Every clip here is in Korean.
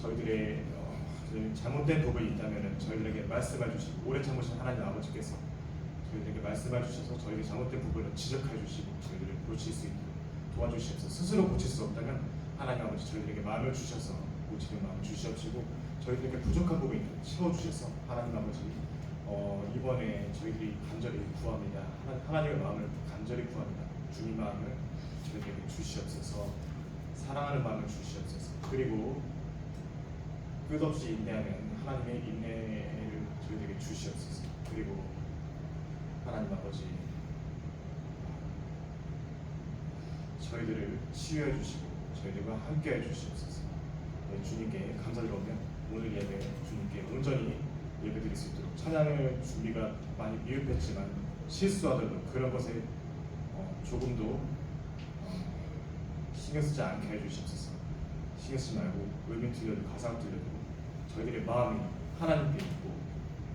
저희들의 잘못된 부분이 있다면 저희들에게 말씀해 주시고, 오래 참으신 하나님 아버지께서 저희들에게 말씀해 주셔서 저희의 잘못된 부분을 지적해 주시고 저희들을 고칠 수 있도록 도와주시옵소서. 스스로 고칠 수 없다면 하나님 아버지 저희들에게 마음을 주셔서 고치는 마음을 주시옵시고, 저희들에게 부족한 부분을 채워주셔서 하나님 아버지 이번에 저희들이 간절히 구합니다. 하나님의 마음을 간절히 구합니다. 주님 마음을 저희들에게 주시옵소서. 사랑하는 마음을 주시옵소서. 그리고 끝없이 인내하는 하나님의 인내를 저희들에게 주시옵소서. 그리고 하나님 아버지 저희들을 치유해 주시고 저희들과 함께 해 주시옵소서. 주님께 감사드리며 오늘 예배 주님께 온전히 예배드릴 수 있도록, 찬양의 준비가 많이 미흡했지만 실수하더라도 그런 것에 조금도 신경 쓰지 않게 해주시옵소서. 신경 쓰지 말고 음이 들려도 가사가 들려도 저희들의 마음이 하나님께 있고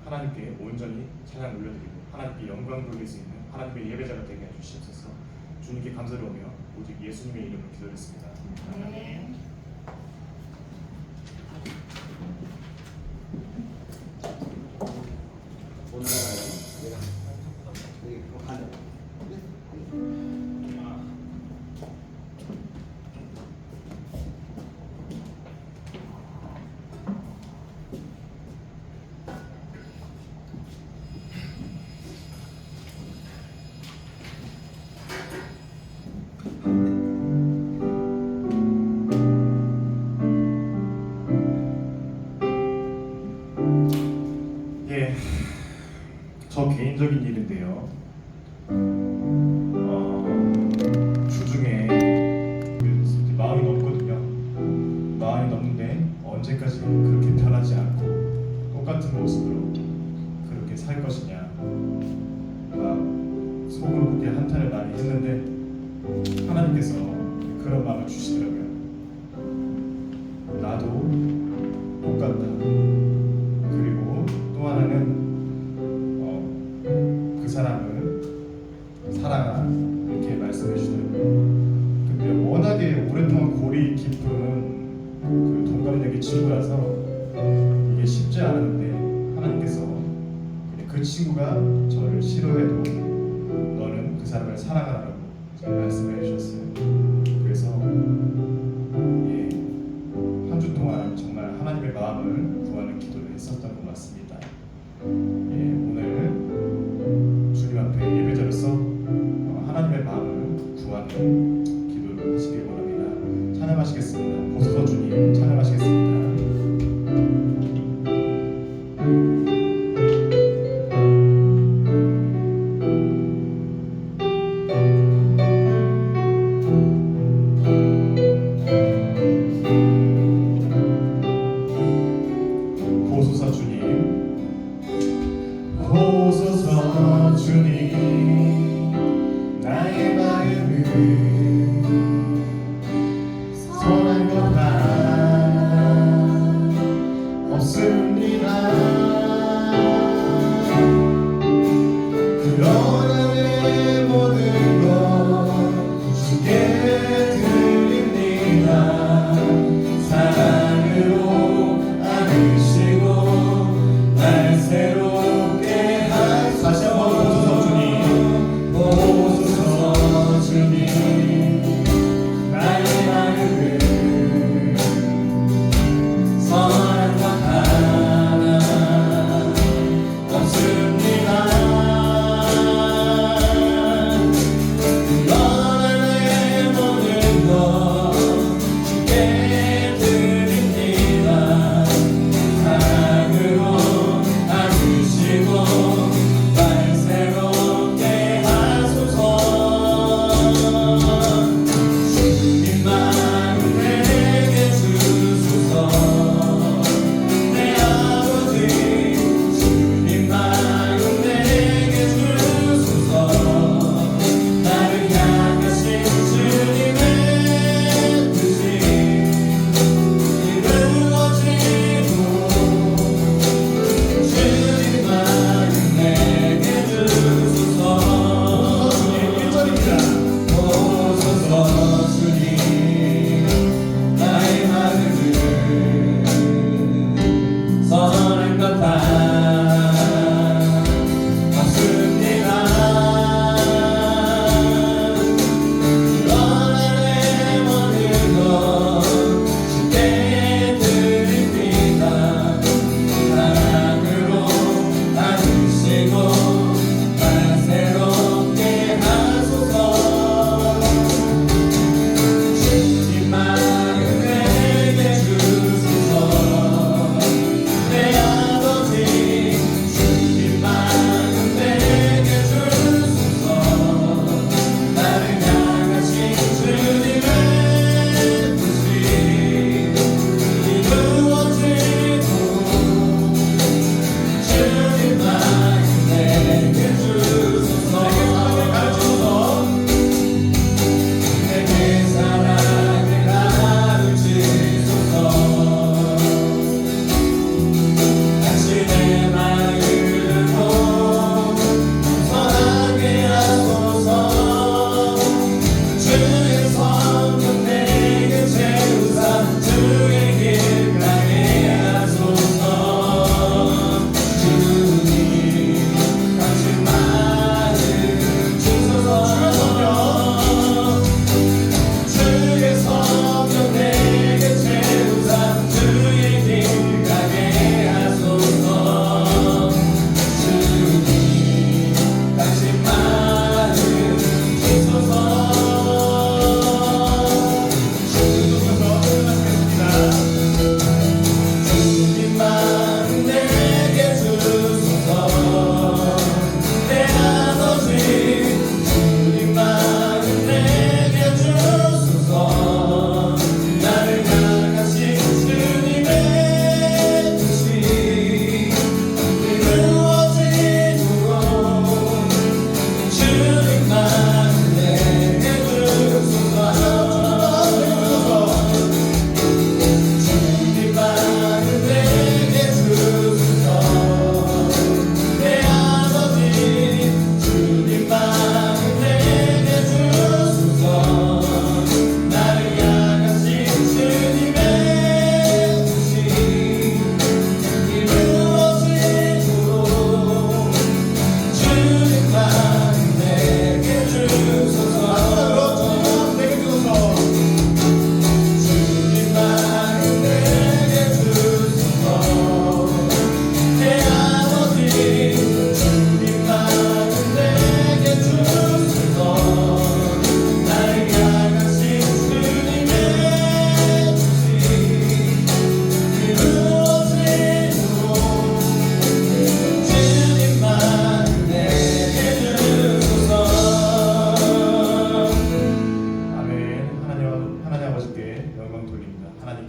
하나님께 온전히 찬양 올려드리고 하나님께 영광 돌릴 수 있는 하나님의 예배자가 되게 해주시옵소서. 주님께 감사드리며 오직 예수님의 이름으로 기도했습니다. 아멘. 저 개인적인 일인데요. 주중에 마음이 넘거든요. 마음이 넘는데 언제까지 그렇게 변하지 않고 똑같은 모습으로 그렇게 살 것이냐, 막 속으로 그렇게 한탄을 많이 했는데 하나님께서 그런 마음을 주시더라고요. 나도 똑같다. 그리고 또 하나는 그 사람을 사랑하라 이렇게 말씀해 주시더라고요. 근데 워낙에 오랫동안 골이 깊은 그 동갑내기 친구라서 이게 쉽지 않았는데 하나님께서 그 친구가 저를 싫어해도 너는 그 사람을 사랑하라고 말씀해 주셨어요. 그래서 한 주 동안 정말 하나님의 마음을 구하는 기도를 했었던 것 같습니다. 오늘 주님 앞에 예배자로서 하나님의 마음을 구하는 기도를 하시길 바랍니다. 찬양하시겠습니다. 보소서 주님 찬양하시겠습니다. 보소서 주님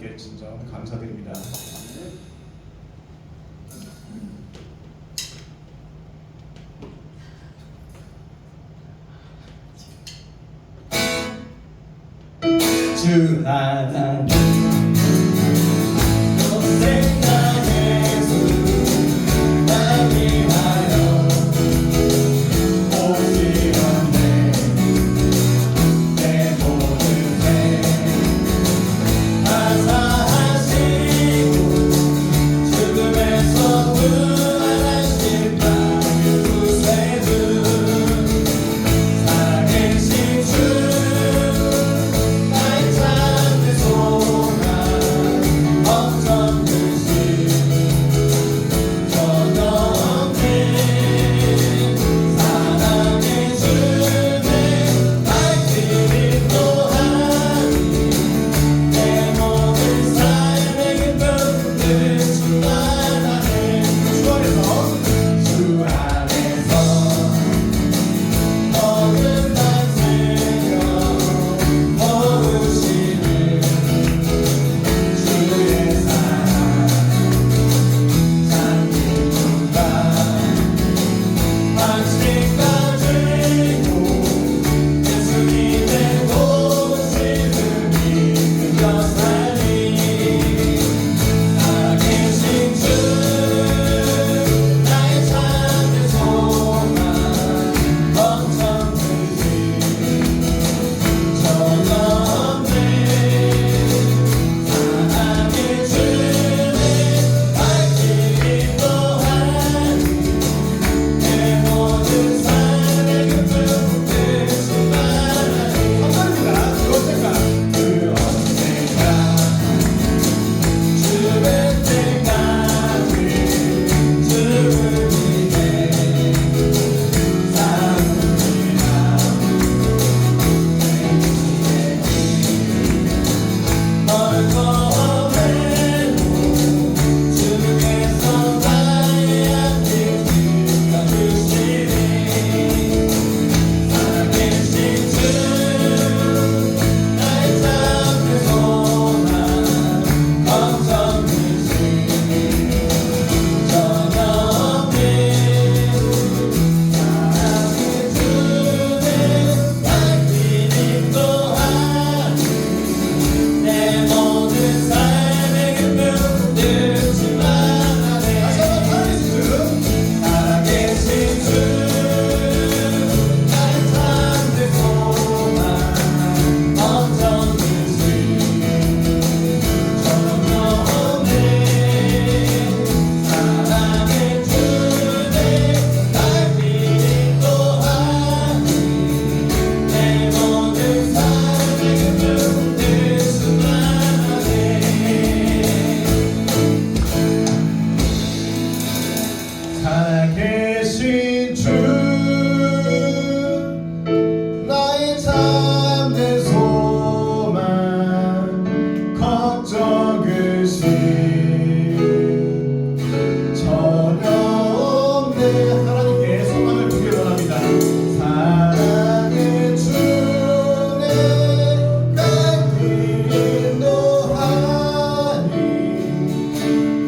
하나님께 진정 감사드립니다. 주 하나님 생각의 수 날 위하여 오시었네. 내 모든 죄 하사하시고 죽음에서 부활하신 나의 구세주 살아계신 주 살아계신 주 나의 참된 소망 걱정으신 전혀 없네. 하나님께 소망을 두길 원합니다. 사랑의 주내 날 인도하니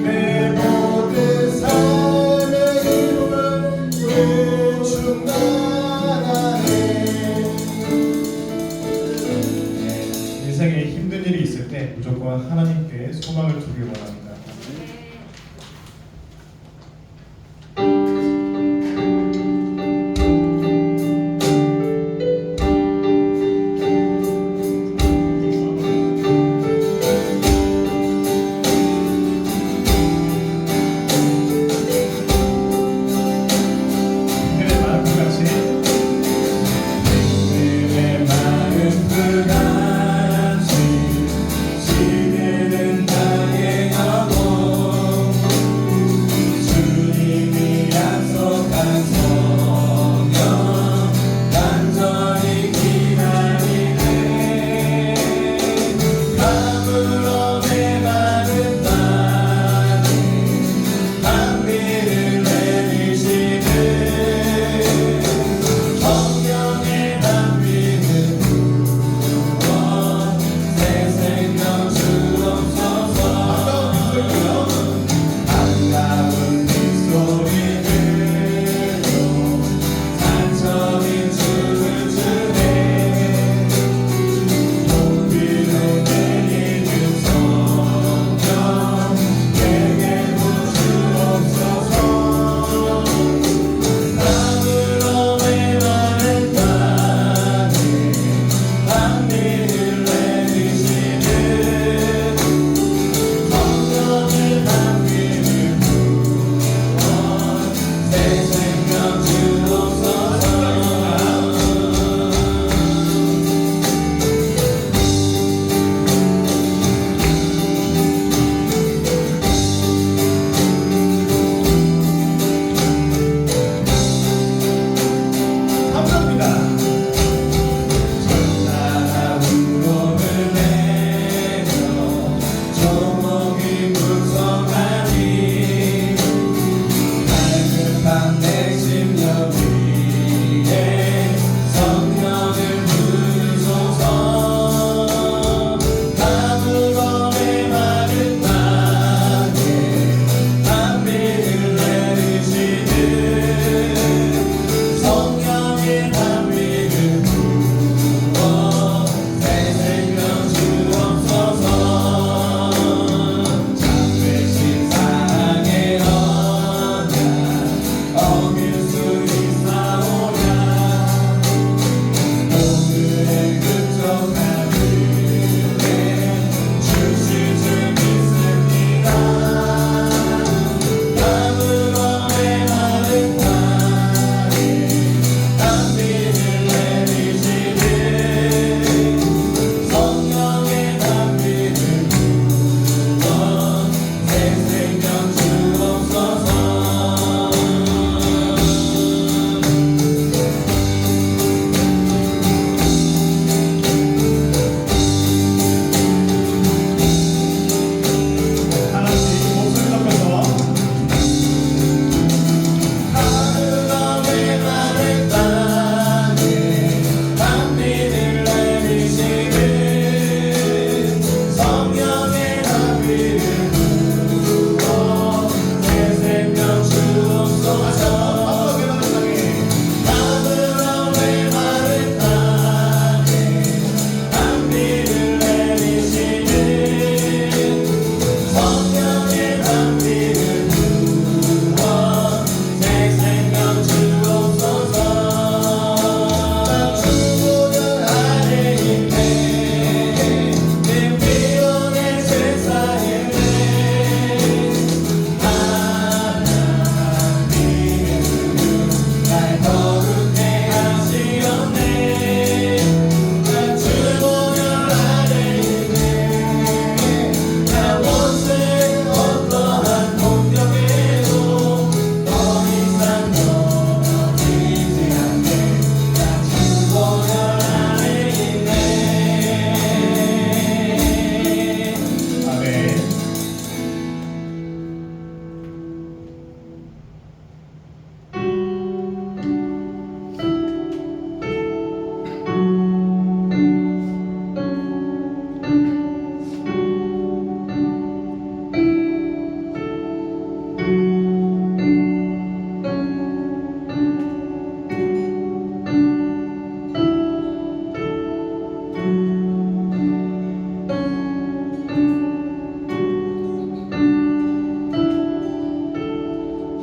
내 모든 삶의 인생에 힘든 일이 있을 때 무조건 하나님께 소망을 두길 원합니다. 시대는 나의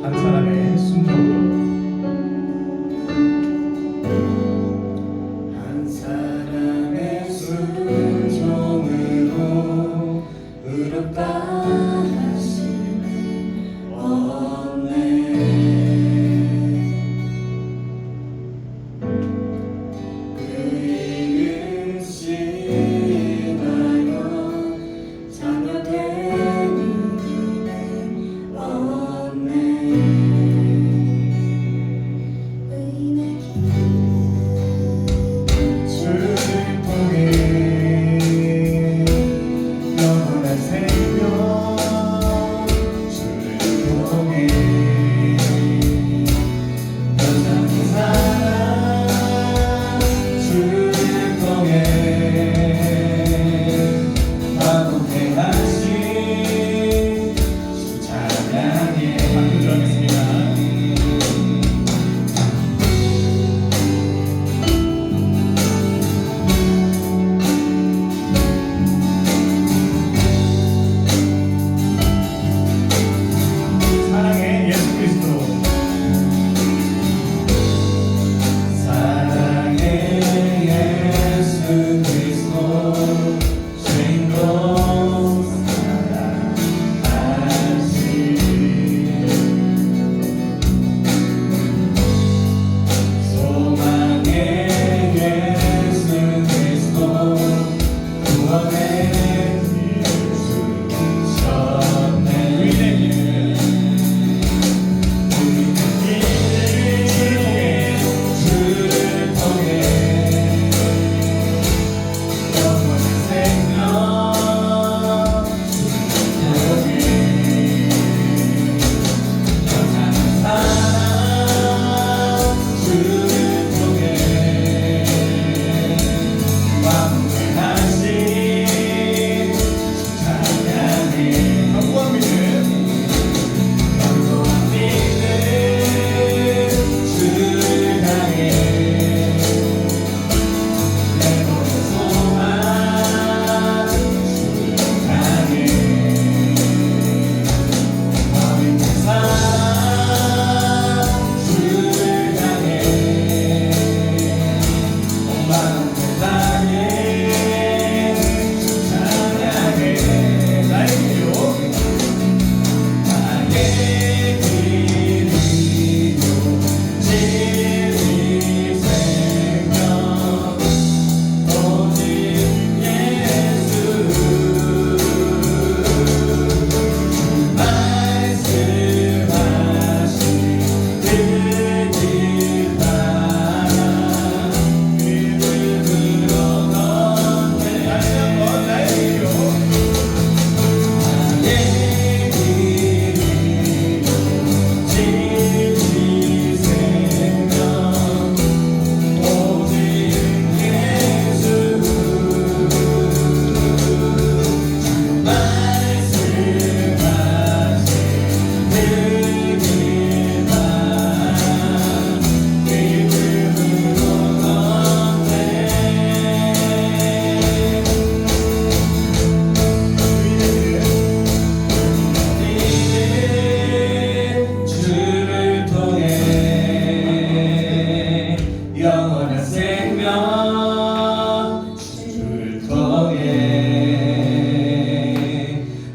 한 사람의 순종으로 한 사람의 순종으로 의롭다 하심은 없네. 그 이름 신하여 자녀되는 이는 없네. 주를 통해 영원한 생명 주를 통해 변상의 사랑 주를 통해 화목해 하신 주 찬양해. 박수 들어가겠습니다. 사랑의 예수 그리스도 사랑의 예수 그리스도 주인공 사랑하신 소망의 예수 그리스도 구원의 길을 주셨네. 주를 통해 영원한 생명 주를 통해 영원한 사랑 주를 통해 완벽해 하신 주 찬양해. 확고한 믿음 완고한 믿음 주를 향해 내 모든 소망 주를 향해 완벽한 사랑 주를 향해 완벽한 땅에 주 찬양해. 나의 길로 나의 길이요 진리 생명 오직 예수 말씀하신 그 길 따라 믿음으로 걷네. 다시 한번 나의 길로 나의 길이요 진리 생명 오직 예수 말씀하신 그 길 따라 믿음으로 걷네. 의인의 길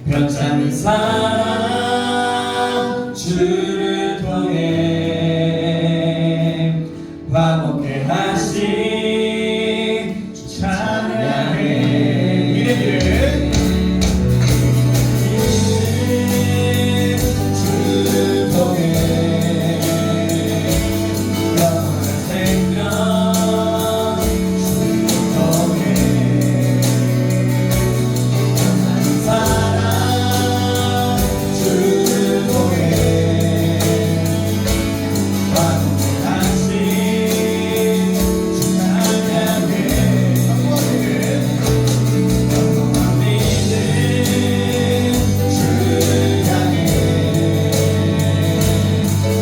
변찮은 사랑 주를 통해 화목해 하신 주 찬양해 이래기를 주를 통해 영원한 생명 주를 통해 변하는 사랑 주를 통해 화목해 하신 주 찬양해 영원한 믿음 주를 향해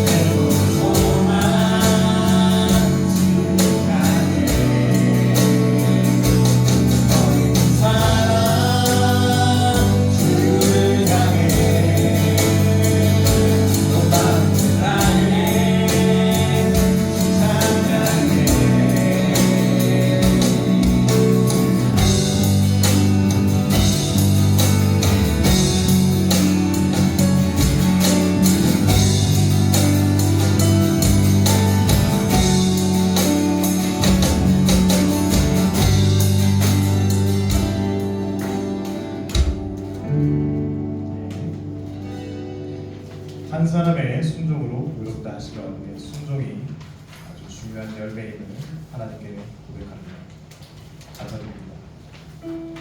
새로운 소망 주를 향해 어린 사랑 주를 향해 또 마음을 다해 찬양해 한 사람의 순종으로 의롭다 하시며 순종이 아주 중요한 열매임을 하나님께 고백합니다. 감사드립니다.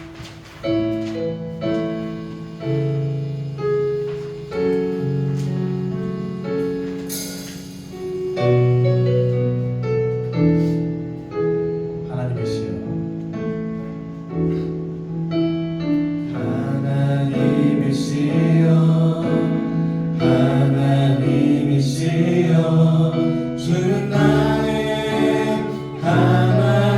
하나님이시여 하나님이시여 주는 나의 하나님이시여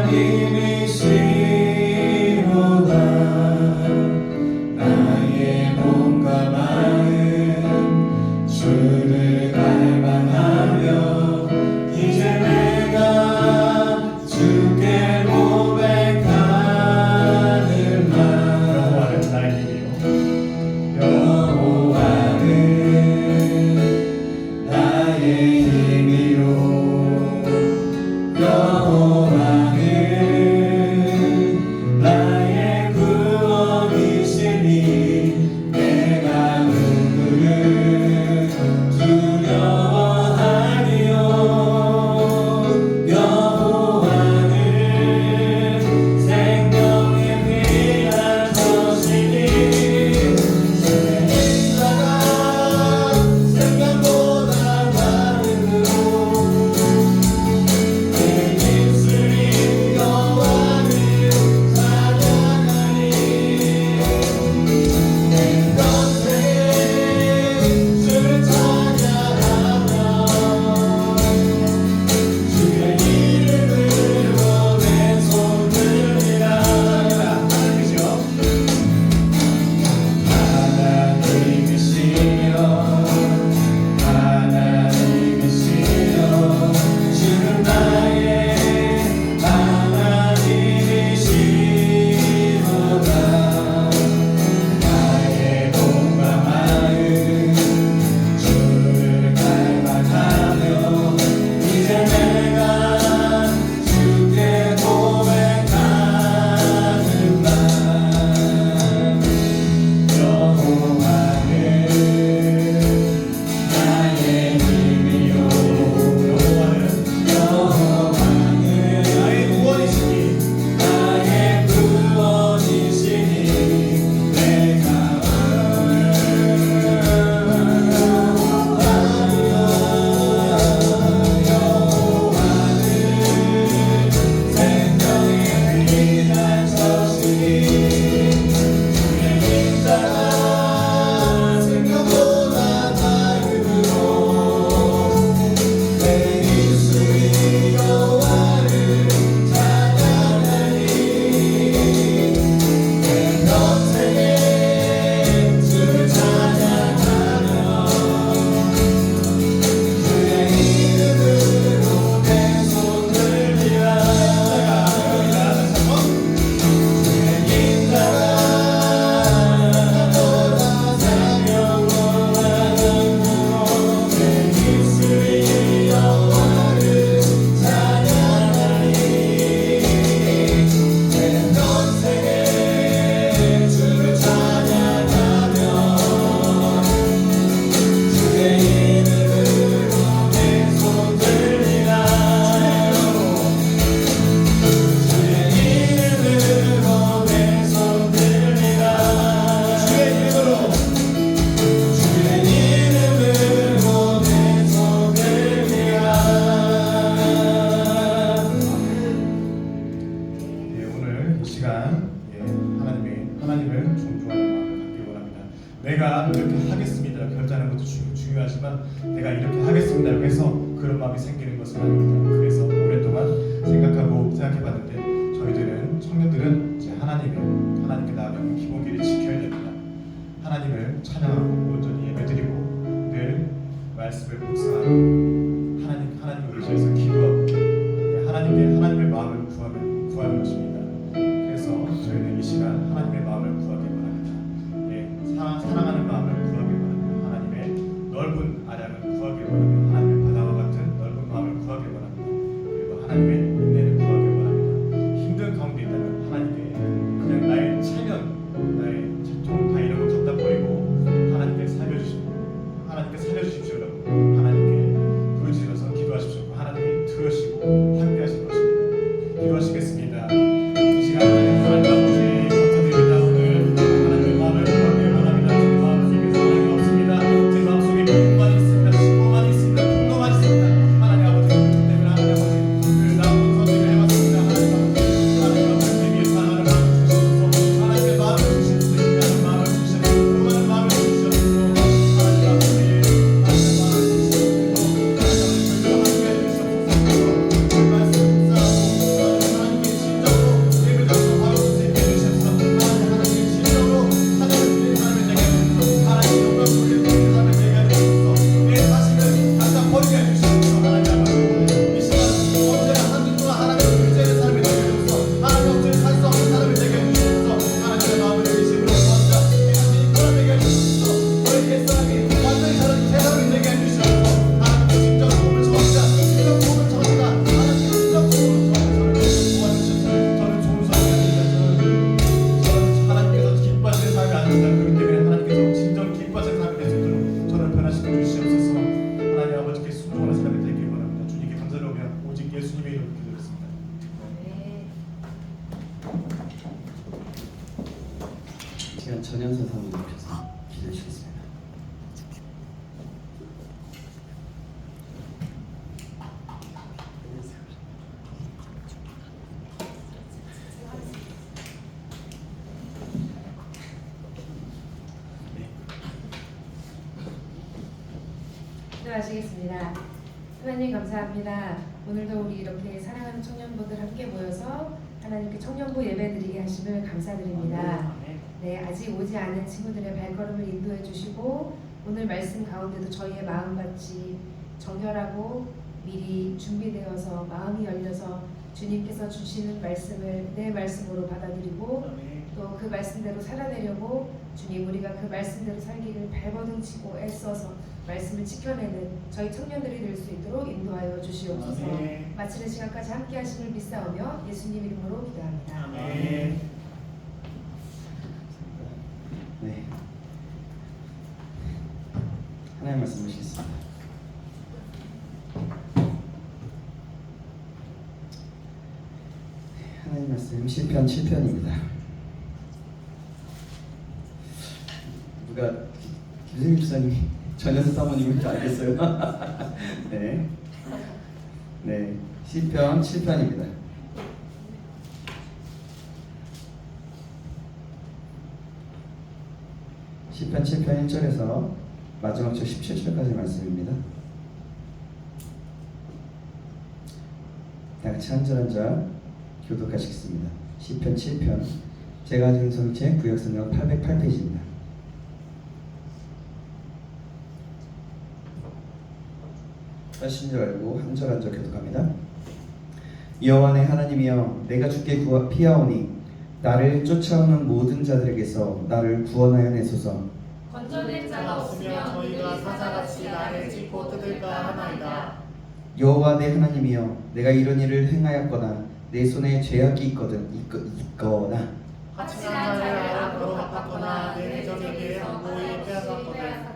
하겠습니다라고 결단하는 것도 중요하지만 내가 이렇게 하겠습니다라고 해서 그런 마음이 생기는 것은 아닙니다. 그래서 오랫동안 생각해봤는데 저희들은 청년들은 이제 하나님께 나아가는 기본기를 지켜야 됩니다. 하나님을 찬양하고 온전히 예배드리고 늘 말씀을 묵상하고 하나님을 의지해서 기도하고 하나님의 마음을 구하는 것입니다. 그래서 저희는 이 시간 하나님의 마음을 구하기 바랍니다. 사랑하는 마음을 구하기 바랍니다. 하나님의 넓은 아량을 구하기 바랍니다. 하나님의 바다와 같은 넓은 마음을 구하기 바랍니다. 그리고 하나님의 인내를 구하기 바랍니다. 힘든 가운데 있다면 하나님께 그냥 나의 체면, 나의 채통 다 이런 거 갖다 버리고 하나님께 살려주십시오라고 하나님께 부르짖어서 기도하십시오. 하나님이 들으시고 함께 하실 것입니다. 기도하시겠습니다. 이 시간 하나님 아버지 감사드립니다. 오늘 하나님의 마음을 구하기 바랍니다. 제 마음속에 사랑이 없습니다. 제 마음속에 분만 있습니다. 신고만 있습니다. 분노만 있습니다. 하나님 아버지 그렇기 때문에 하나님 아버지 그 나쁜 선택을 해왔습니다. 하나님 아버지 내게 사랑하는 마음을 주시옵소서. 하나님의 마음을 주시옵소서. 인간의 마음을 주시옵소서. 분노하는 마음을 주시옵소서. 하나님 아버지 시간 전현선 사모님 오셔서 기도해 주시겠습니다. 기도하시겠습니다. 하나님 감사합니다. 오늘도 우리 이렇게 사랑하는 청년부들 함께 모여서 하나님께 청년부 예배드리게 하심을 감사드립니다. 네, 아직 오지 않은 친구들의 발걸음을 인도해 주시고 오늘 말씀 가운데도 저희의 마음같이 정결하고 미리 준비되어서 마음이 열려서 주님께서 주시는 말씀을 내 말씀으로 받아들이고 또 그 말씀대로 살아내려고 주님 우리가 그 말씀대로 살기를 발버둥치고 애써서 말씀을 지켜내는 저희 청년들이 될 수 있도록 인도하여 주시옵소서. 마치는 시간까지 함께 하심을 믿사오며 예수님 이름으로 기도합니다. 아멘. 네. 하나님 말씀 보시겠습니다. 하나님 말씀 시편 7편입니다. 누가 김승희 집사님이 전현수 사모님인 줄 알겠어요? 네. 네. 시편 7편입니다. 시편 7편 1절에서 마지막 절 17절까지 말씀입니다. 다 같이 한 절 한 절 교독하시겠습니다. 시편 7편 제가 가진 성체 구역성경 808페이지입니다. 하신 줄 알고 한 절 한 절 교독합니다. 여호와 내 하나님이여 내가 주께 피하오니 나를 쫓아오는 모든 자들에게서 나를 구원하여 내소서. 건져낼 자가 없으면 너희가 사자같이 나를 짚고 뜯을까 하나이다. 여호와 내 하나님이여 내가 이런 일을 행하였거나 내 손에 죄악이 있거나 하찮은 자를 악으로 갚았거나 내 적에게 함부에 빼앗았거든.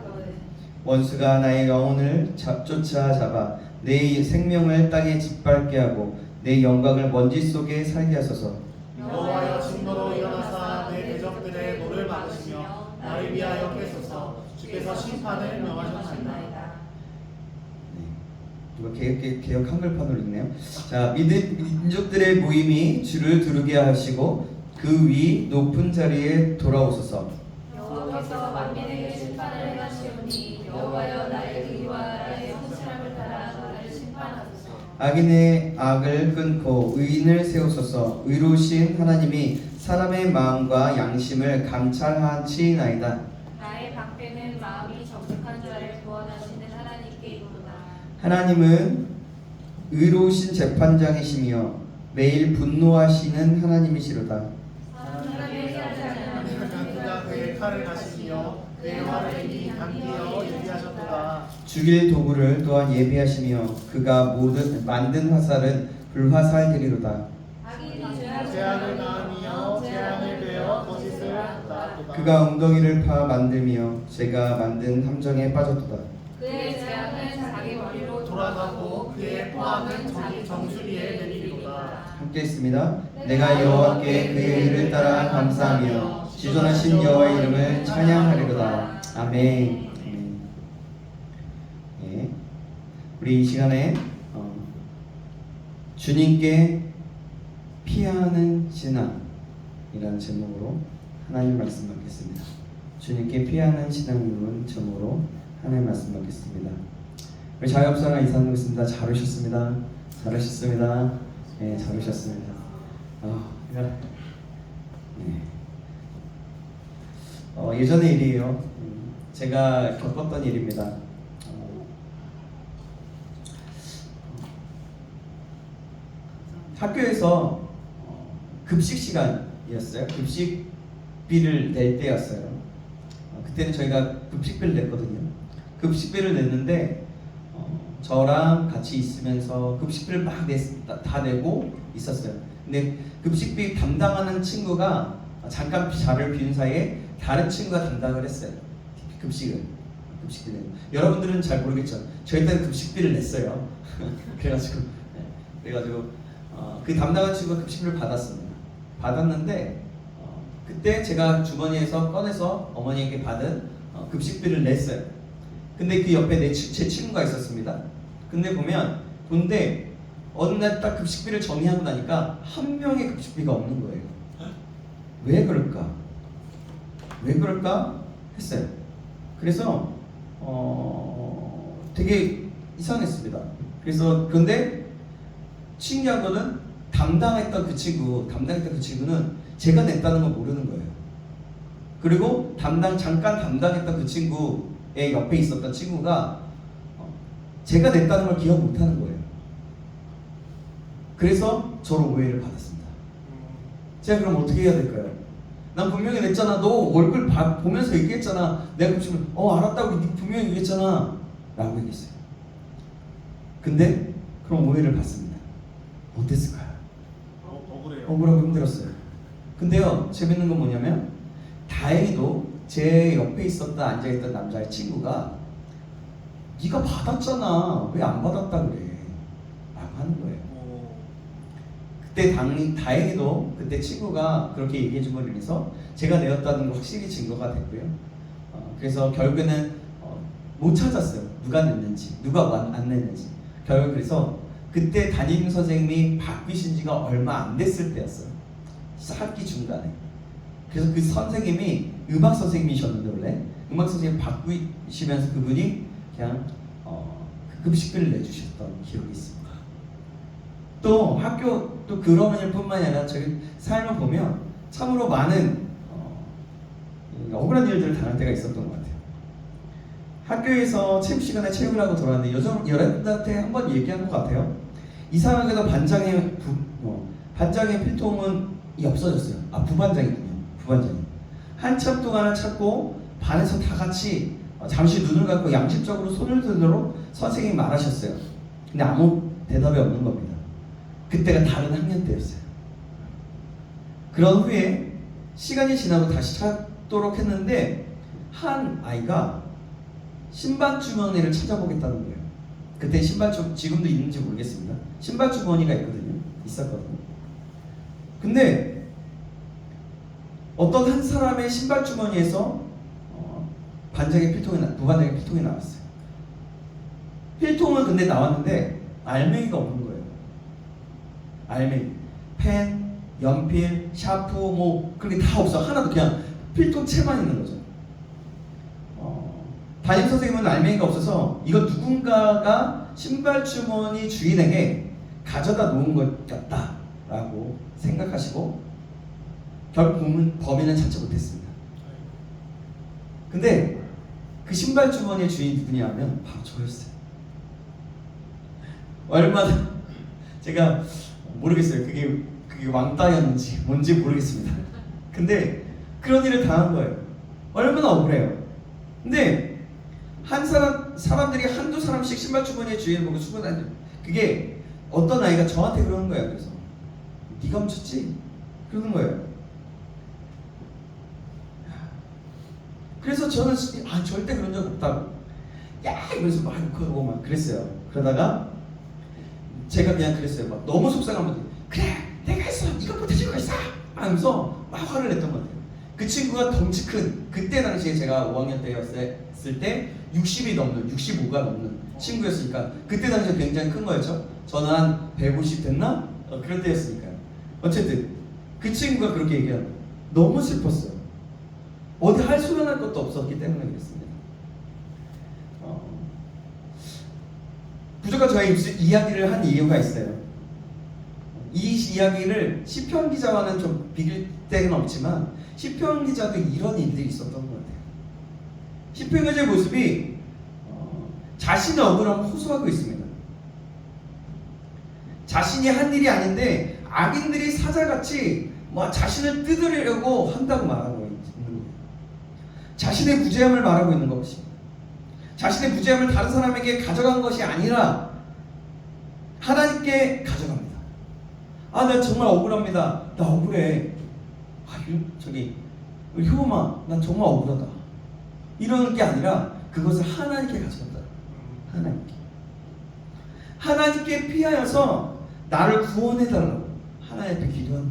원수가 나의 영혼을 쫓아잡아 내 생명을 땅에 짓밟게 하고 내 영광을 먼지 속에 살게 하소서. 여호와여 진노로 일어나사 내 대적들의 노를 막으시며 나를 위하여 깨소서. 주께서 심판을 명하셨나이다. 누가 개혁 한글판으로 읽네요. 자, 민족들의 모임이 주를 두르게 하시고 그 위 높은 자리에 돌아오소서. 여호와께서 만민에게 심판을 행하시고 악인의 악을 끊고 의인을 세우소서. 의로우신 하나님이 사람의 마음과 양심을 감찰하시나이다. 나의 방패는 마음이 정직한 자를 구원하시는 하나님께 있구나. 하나님은 의로우신 재판장이시며 매일 분노하시는 하나님이시로다. 하나님의 사자는 그가 그의 칼을 가시며 그의 화를 이미 당기어 예비하셨도다. 죽일 도구를 또한 예비하시며 그가 모든 만든 화살은 불화살들이로다. 악인이 죄악을 마음이여 재앙을 베어 거짓을 낳았도다. 그가 엉덩이를 파 만들며 제가 만든 함정에 빠졌도다. 그의 재앙은 자기 머리로 돌아가고 그의 포함은 자기 정수리에 내리리로다. 함께 있습니다. 내가 여호와께 그의 일을 따라 감사하며 지존하신 여호와의 이름을 찬양하리로다. 아멘. 예. 우리 이 시간에 주님께 피하는 신앙이라는 제목으로 하나님 말씀 받겠습니다. 주님께 피하는 신앙이라는 제목으로 하나님 말씀 받겠습니다. 우리 자유업사랑 이사님 있습니다. 잘 오셨습니다. 잘 오셨습니다. 네, 잘 오셨습니다. 예전의 일이에요. 제가 겪었던 일입니다. 학교에서 급식 시간이었어요. 급식비를 낼 때였어요. 그때는 저희가 급식비를 냈거든요. 급식비를 냈는데 저랑 같이 있으면서 급식비를 막 다 내고 있었어요. 근데 급식비 담당하는 친구가 잠깐 자리를 비운 사이에 다른 친구가 담당을 했어요. 급식비를 내고. 여러분들은 잘 모르겠죠. 저희 때는 급식비를 냈어요. 그래가지고 그 담당한 친구가 급식비를 받았습니다. 받았는데 그때 제가 주머니에서 꺼내서 어머니에게 받은 급식비를 냈어요. 근데 그 옆에 제 친구가 있었습니다. 근데 어느 날 딱 급식비를 정리하고 나니까 한 명의 급식비가 없는 거예요. 왜 그럴까? 했어요. 그래서 되게 이상했습니다. 그런데 신기한 거는 담당했던 그 친구는 제가 냈다는 걸 모르는 거예요. 그리고 잠깐 담당했던 그 친구의 옆에 있었던 친구가 제가 냈다는 걸 기억 못하는 거예요. 그래서 저로 오해를 받았습니다. 제가 그럼 어떻게 해야 될까요? 난 분명히 냈잖아. 너 얼굴 보면서 얘기했잖아. 내가 그러면 알았다고 분명히 얘기했잖아 라고 얘기했어요. 근데 그럼 오해를 받습니다. 어땠을까요? 억울해요. 억울하고 힘들었어요. 근데요, 재밌는 건 뭐냐면 다행히도 제 옆에 앉아있던 남자의 친구가 네가 받았잖아. 왜 안 받았다 그래? 라고 하는 거예요. 그때 다행히도 그때 친구가 그렇게 얘기해 준 걸로 인해서 제가 내었다는 걸 확실히 증거가 됐고요. 그래서 결국에는 못 찾았어요. 누가 냈는지, 누가 안 냈는지. 결국 그래서 그때 담임 선생님이 바뀌신 지가 얼마 안 됐을 때였어요. 학기 중간에. 그래서 그 선생님이 음악 선생님이셨는데 원래 음악 선생님 바꾸시면서 그분이 그냥 급식비를 내주셨던 기억이 있습니다. 또 학교 또 그런 일뿐만이 아니라 저희 삶을 보면 참으로 많은 억울한 일들을 당할 때가 있었던 것 같아요. 학교에서 체육 시간에 체육을 하고 돌아왔는데 여러분들한테 한번 얘기한 것 같아요. 이상하게도 반장의 필통이 없어졌어요. 부반장이군요. 부반장이 한참 동안을 찾고 반에서 다 같이 잠시 눈을 감고 양심적으로 손을 들도록 선생님이 말하셨어요. 근데 아무 대답이 없는 겁니다. 그때가 다른 학년 때였어요. 그런 후에 시간이 지나고 다시 찾도록 했는데 한 아이가 신발 주머니를 찾아보겠다는 거예요. 그때 지금도 있는지 모르겠습니다. 신발 주머니가 있었거든요. 근데 어떤 한 사람의 신발 주머니에서 부반장의 필통이 나왔어요. 필통은 근데 나왔는데 알맹이가 없는 거예요. 알맹이, 펜, 연필, 샤프 그런 게 다 없어. 하나도 그냥 필통 채만 있는 거죠. 담임 선생님은 알맹이가 없어서 이거 누군가가 신발 주머니 주인에게 가져다 놓은 것 같다라고 생각하시고 결국 범인은 찾지 못했습니다. 근데 그 신발 주머니의 주인이 누구냐 하면 바로 저였어요. 얼마나 제가 모르겠어요. 그게 왕따였는지 뭔지 모르겠습니다. 근데 그런 일을 당한 거예요. 얼마나 억울해요. 근데 사람들이 한두 사람씩 신발 주머니의 주인을 보고 수군하는, 그게 어떤 아이가 저한테 그러는 거예요. 그래서 네가 훔쳤지? 그러는 거예요. 그래서 저는 절대 그런 적 없다고, 야 이러면서 막 욕하고 막 그랬어요. 그러다가 제가 그냥 그랬어요. 막 너무 속상하면 그래 내가 했어, 이것부터 가지고 있어 하면서 막 화를 냈던 것 같아요. 그 친구가 덩치 큰, 그때 당시에 제가 5학년 때였을 때 60이 넘는, 65가 넘는 친구였으니까 그때 당시에 굉장히 큰 거였죠. 저는 한 150 됐나? 그런 때였으니까요. 어쨌든 그 친구가 그렇게 얘기하는 거예요. 너무 슬펐어요. 어디 할 소연할 것도 없었기 때문에 그랬습니다. 부족한 저의 이야기를 한 이유가 있어요. 이 이야기를 시편 기자와는 좀 비길 때는 없지만 시편 기자도 이런 일들이 있었던 것 같아요. 시편 기자의 모습이 자신의 억울함을 호소하고 있습니다. 자신이 한 일이 아닌데 악인들이 사자같이 자신을 뜯으려고 한다고 말하고 있는 거예요. 자신의 무죄함을 말하고 있는 것입니다. 자신의 무죄함을 다른 사람에게 가져간 것이 아니라 하나님께 가져갑니다. 나 정말 억울합니다. 나 억울해. 효범아, 난 정말 억울하다. 이러는 게 아니라 그것을 하나님께 가져간다. 하나님께 피하여서 나를 구원해달라고 하나님 앞에 기도하는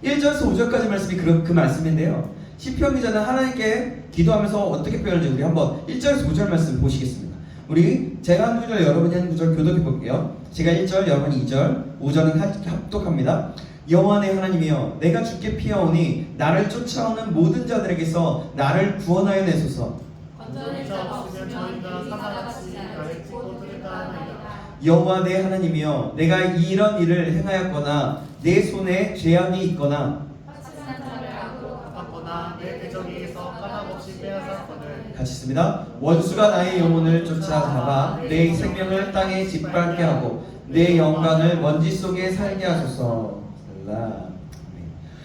거예요. 1절에서 5절까지 말씀이 그 말씀인데요. 시편 기자는 하나님께 기도하면서 어떻게 표현하는지 우리 한번 1절에서 5절 말씀 보시겠습니다. 우리 제가 한 구절 여러분이 한 구절 교독해 볼게요. 제가 1절 여러분이 2절 5절은 합독합니다. 여호와 내 하나님이여 내가 주께 피하오니 나를 쫓아오는 모든 자들에게서 나를 구원하여 내소서. 건져낼 자가 없으면 저희가 사자같이 나를 찢고 뚫을까 하나이다. 여호와 내 하나님이여 내가 이런 일을 행하였거나 내 손에 죄악이 있거나 확실한 자를 악으로 갚았거나 내 대적에게서 까닭없이 빼앗았거늘 같이 있습니다. 원수가 나의 영혼을 쫓아잡아 내 생명을 땅에 짓밟게 하고 내 영광을 먼지 속에 살게 하소서.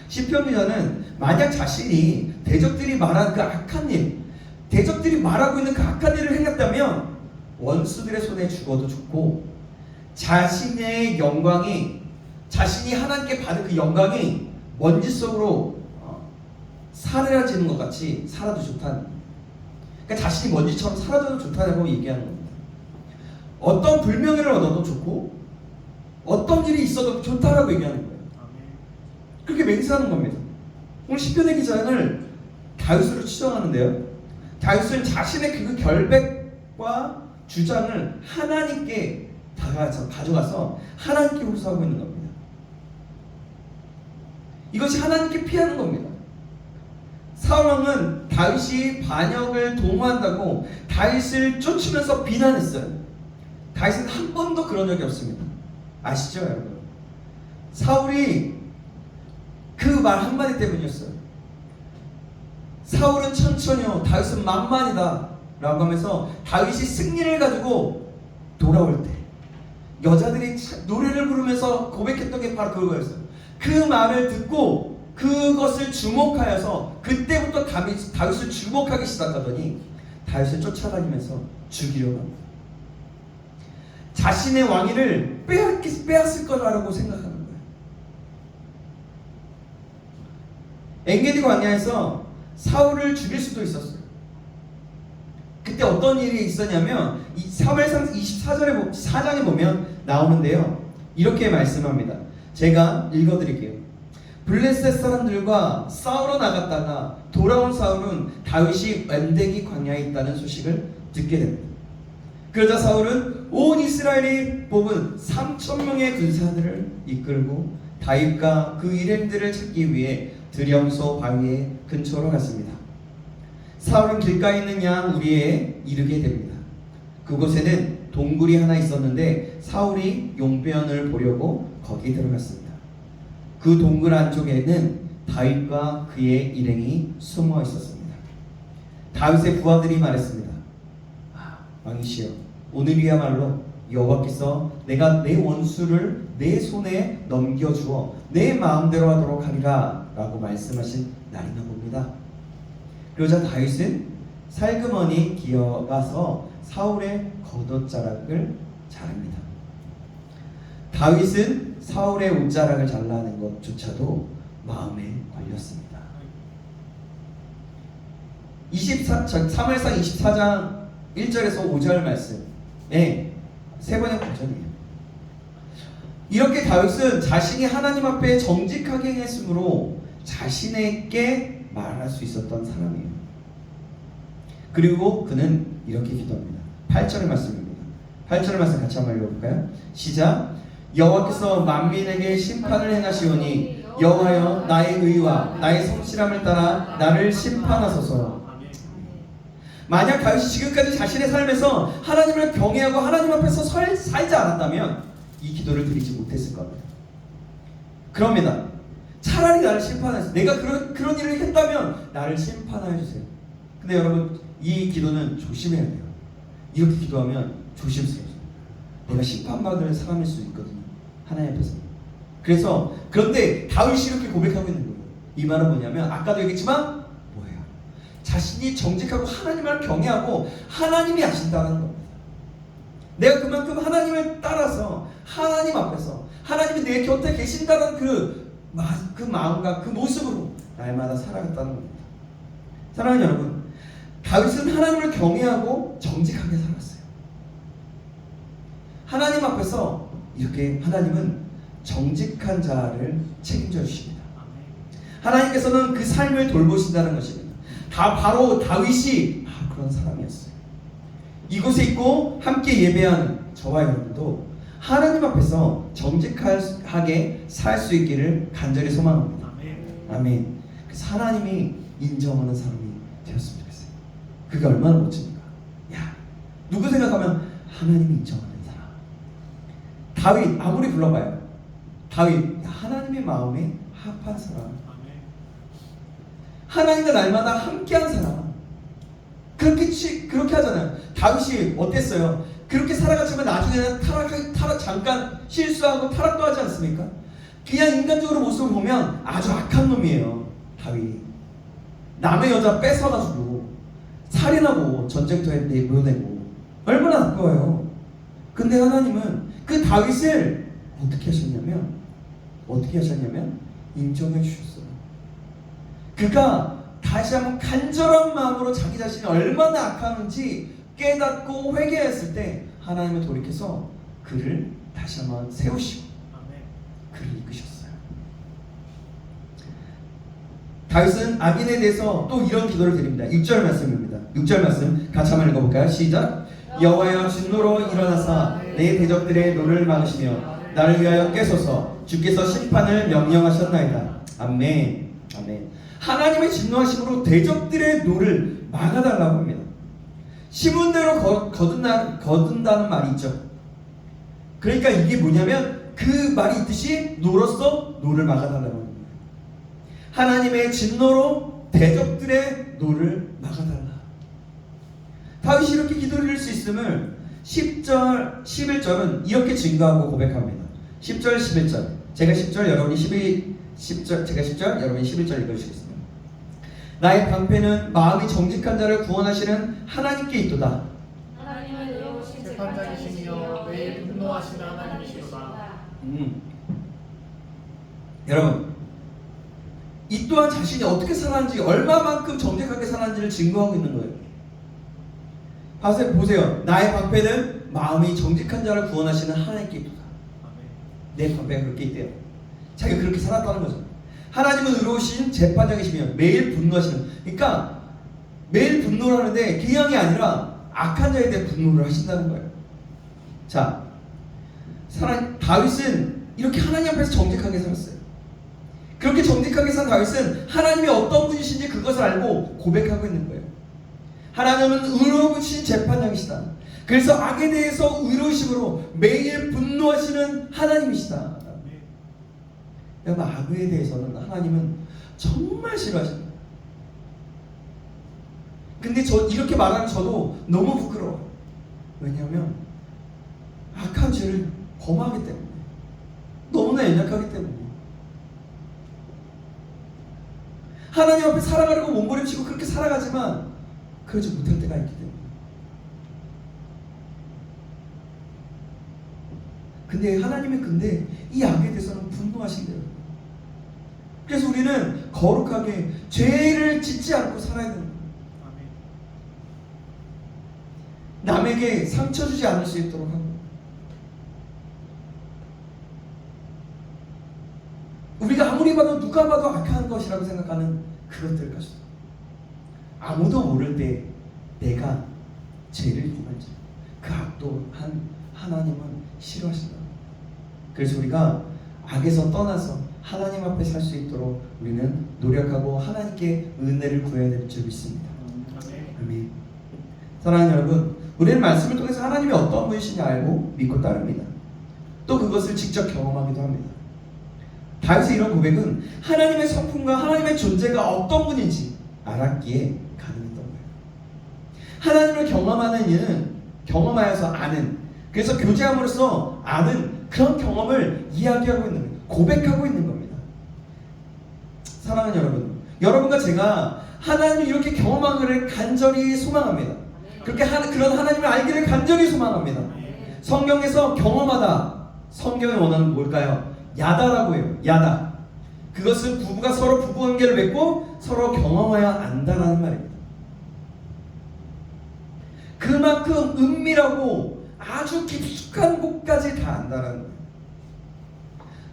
시편 기자는 만약 자신이 대적들이 말한 그 악한 일, 대적들이 말하고 있는 그 악한 일을 행했다면 원수들의 손에 죽어도 좋고 자신의 영광이, 자신이 하나님께 받은 그 영광이 먼지 속으로 사라지는 것 같이 살아도 좋다는, 그러니까 자신이 먼지처럼 사라져도 좋다고 얘기하는 겁니다. 어떤 불명예를 얻어도 좋고 어떤 일이 있어도 좋다라고 얘기하는 거예요. 그렇게 맹세하는 겁니다. 오늘 시편의 기자는 다윗으로 추정하는데요. 다윗은 자신의 그 결백과 주장을 하나님께 가져가서 하나님께 호소하고 있는 겁니다. 이것이 하나님께 피하는 겁니다. 사울왕은 다윗이 반역을 도모한다고 다윗을 쫓으면서 비난했어요. 다윗은 한 번도 그런 적이 없습니다. 아시죠, 여러분? 사울이 그 말 한마디 때문이었어요. 사울은 천천히요, 다윗은 만만이다 라고 하면서 다윗이 승리를 가지고 돌아올 때 여자들이 노래를 부르면서 고백했던 게 바로 그거였어요. 그 말을 듣고 그것을 주목하여서 그때부터 다윗을 주목하기 시작하더니 다윗을 쫓아다니면서 죽이려고 합니다. 자신의 왕위를 빼앗을 거라고 생각하는 거예요. 엔게디 광야에서 사울을 죽일 수도 있었어요. 그때 어떤 일이 있었냐면 이 사무엘상 24장에 보면 나오는데요. 이렇게 말씀합니다. 제가 읽어드릴게요. 블레셋 사람들과 싸우러 나갔다가 돌아온 사울은 다윗이 엔게디 광야에 있다는 소식을 듣게 됩니다. 그러자 사울은 온 이스라엘이 뽑은 3,000명의 군사들을 이끌고 다윗과 그 일행들을 찾기 위해 드령소 바위의 근처로 갔습니다. 사울은 길가에 있는 양 우리에 이르게 됩니다. 그곳에는 동굴이 하나 있었는데 사울이 용변을 보려고 거기 들어갔습니다. 그 동굴 안쪽에는 다윗과 그의 일행이 숨어 있었습니다. 다윗의 부하들이 말했습니다. 왕이시여, 오늘이야말로 여호와께서 내가 내 원수를 내 손에 넘겨주어 내 마음대로 하도록 하리라 라고 말씀하신 날이나 봅니다. 그러자 다윗은 살그머니 기어가서 사울의 겉옷자락을 자릅니다. 다윗은 사울의 옷자락을 잘라낸 것조차도 마음에 걸렸습니다. 3무엘상 24장 1절에서 5절 말씀에 세 번의 버전이에요. 이렇게 다윗은 자신이 하나님 앞에 정직하게 행했으므로 자신에게 말할 수 있었던 사람이에요. 그리고 그는 이렇게 기도합니다. 8절의 말씀입니다. 8절의 말씀 같이 한번 읽어볼까요? 시작. 여호와께서 만민에게 심판을 행하시오니 여호와여 나의 의와 나의 성실함을 따라 나를 심판하소서. 만약 다윗이 지금까지 자신의 삶에서 하나님을 경외하고 하나님 앞에서 살지 않았다면 이 기도를 드리지 못했을 겁니다. 그럽니다. 차라리 나를 심판하세요. 내가 그런 일을 했다면 나를 심판하여 주세요. 근데 여러분, 이 기도는 조심해야 돼요. 이렇게 기도하면 조심스러워요. 내가 심판받을 사람일 수 있거든요, 하나님 앞에서. 그런데 다윗이 이렇게 고백하고 있는 거예요. 이 말은 뭐냐면 아까도 얘기했지만 뭐예요? 자신이 정직하고 하나님을 경외하고 하나님이 아신다는 겁니다. 내가 그만큼 하나님을 따라서 하나님 앞에서 하나님이 내 곁에 계신다는 그 마음과 그 모습으로 날마다 살아갔다는 겁니다. 사랑하는 여러분, 다윗은 하나님을 경외하고 정직하게 살았어요. 하나님 앞에서 이렇게 하나님은 정직한 자를 책임져 주십니다. 하나님께서는 그 삶을 돌보신다는 것입니다. 바로 다윗이 그런 사람이었어요. 이곳에 있고 함께 예배하는 저와 여러분도 하나님 앞에서 정직하게 살 수 있기를 간절히 소망합니다. 아멘. 그래서 하나님이 인정하는 사람이 되었으면 좋겠어요. 그게 얼마나 멋집니까? 누구 생각하면 하나님이 인정하는 사람. 다윗 아무리 불러봐요. 다윗 하나님의 마음에 합한 사람. 하나님과 날마다 함께한 사람. 그렇게 하잖아요. 다윗이 어땠어요? 그렇게 살아갔지만 나중에는 잠깐 실수하고 타락도 하지 않습니까? 그냥 인간적으로 모습을 보면 아주 악한 놈이에요. 다윗. 남의 여자 뺏어가지고 살인하고 전쟁터에 내보내고 얼마나 나빠요. 근데 하나님은 그 다윗을 어떻게 하셨냐면 인정해 주셨어요. 그가 다시 한번 간절한 마음으로 자기 자신이 얼마나 악하는지 깨닫고 회개했을 때 하나님은 돌이켜서 그를 다시 한번 세우시고 그를 이끄셨어요. 다윗은 악인에 대해서 또 이런 기도를 드립니다. 6절 말씀입니다. 6절 말씀 같이 한번 읽어볼까요? 시작. 여호와여 진노로 일어나사 내 대적들의 노를 막으시며 나를 위하여 깨소서. 주께서 심판을 명령하셨나이다. 아멘. 아멘. 하나님의 진노하심으로 대적들의 노를 막아달라고 합니다. 심은 대로 거둔다는 말이 있죠. 그러니까 이게 뭐냐면 그 말이 있듯이 노로서 노를 막아달라고 합니다. 하나님의 진노로 대적들의 노를 막아달라. 다윗이 이렇게 기도를 드릴 수 있음을 10절, 11절은 이렇게 증거하고 고백합니다. 10절, 11절. 제가 10절, 여러분이 10절, 제가 10절, 여러분이 11절 읽어주시겠습니다. 나의 방패는 마음이 정직한 자를 구원하시는 하나님께 있도다. 하나님은 의로우신 재판장이시며 매일 분노하시는 하나님이시로다. 여러분, 이 또한 자신이 어떻게 살았는지, 얼마만큼 정직하게 살았는지를 증거하고 있는 거예요. 보세요. 나의 방패는 마음이 정직한 자를 구원하시는 하나님께 있도다. 내 방패가 그렇게 있대요. 자기가 그렇게 살았다는 거죠. 하나님은 의로우신 재판장이시며 매일 분노하시는, 그러니까 매일 분노를 하는데 기양이 아니라 악한 자에 대해 분노를 하신다는 거예요. 자, 다윗은 이렇게 하나님 앞에서 정직하게 살았어요. 그렇게 정직하게 산 다윗은 하나님이 어떤 분이신지 그것을 알고 고백하고 있는 거예요. 하나님은 의로우신 재판장이시다. 그래서 악에 대해서 의로우심으로 매일 분노하시는 하나님이시다. 여러분, 악에 대해서는 하나님은 정말 싫어하십니다. 근데 이렇게 말하는 저도 너무 부끄러워요. 왜냐하면 악한 죄를 범하기 때문에, 너무나 연약하기 때문에, 하나님 앞에 살아가려고 몸부림치고 그렇게 살아가지만 그러지 못할 때가 있기 때문에. 근데 하나님은 이 악에 대해서는 분노하신대요. 그래서 우리는 거룩하게 죄를 짓지 않고 살아야 됩니다. 남에게 상처 주지 않을 수 있도록 하고, 우리가 아무리 봐도 누가 봐도 악한 것이라고 생각하는 그것들 것이다. 아무도 모를 때 내가 죄를 범할지 그 악도 하나님은 싫어하신다. 그래서 우리가 악에서 떠나서 하나님 앞에 살 수 있도록 우리는 노력하고 하나님께 은혜를 구해야 될 줄 믿습니다. 아멘. 사랑하는 여러분, 우리는 말씀을 통해서 하나님이 어떤 분이시냐 알고 믿고 따릅니다. 또 그것을 직접 경험하기도 합니다. 다윗의 이런 고백은 하나님의 성품과 하나님의 존재가 어떤 분인지 알았기에 가능했던 거예요. 하나님을 경험하는 이는 경험하여서 아는, 그래서 교제함으로써 아는 그런 경험을 이야기하고 있는 거예요. 고백하고 있는 겁니다. 사랑하는 여러분, 여러분과 제가 하나님을 이렇게 경험하기를 간절히 소망합니다. 그렇게 그런 하나님을 알기를 간절히 소망합니다. 성경에서 경험하다, 성경이 원하는 뭘까요? 야다라고 해요. 야다. 그것은 부부가 서로 부부관계를 맺고 서로 경험하여 안다라는 말입니다. 그만큼 은밀하고 아주 깊숙한 곳까지 다 안다라는 거예요.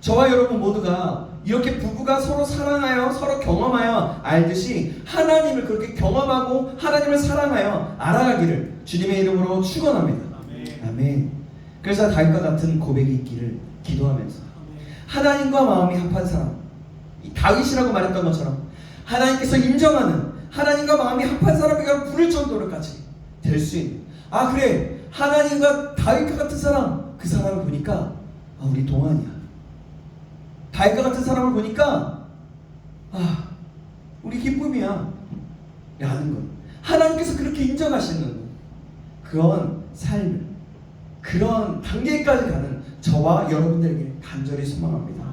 저와 여러분 모두가 이렇게 부부가 서로 사랑하여 서로 경험하여 알듯이 하나님을 그렇게 경험하고 하나님을 사랑하여 알아가기를 주님의 이름으로 축원합니다. 아멘. 그래서 다윗과 같은 고백이 있기를 기도하면서 하나님과 마음이 합한 사람, 다윗이라고 말했던 것처럼 하나님께서 인정하는 하나님과 마음이 합한 사람에게 부를 정도로까지 될 수 있는, 그래, 하나님과 다윗과 같은 사람, 그 사람을 보니까 우리 동안이야. 다윗과 같은 사람을 보니까 우리 기쁨이야 라는 것, 하나님께서 그렇게 인정하시는 그런 삶을, 그런 단계까지 가는 저와 여러분들에게 간절히 소망합니다.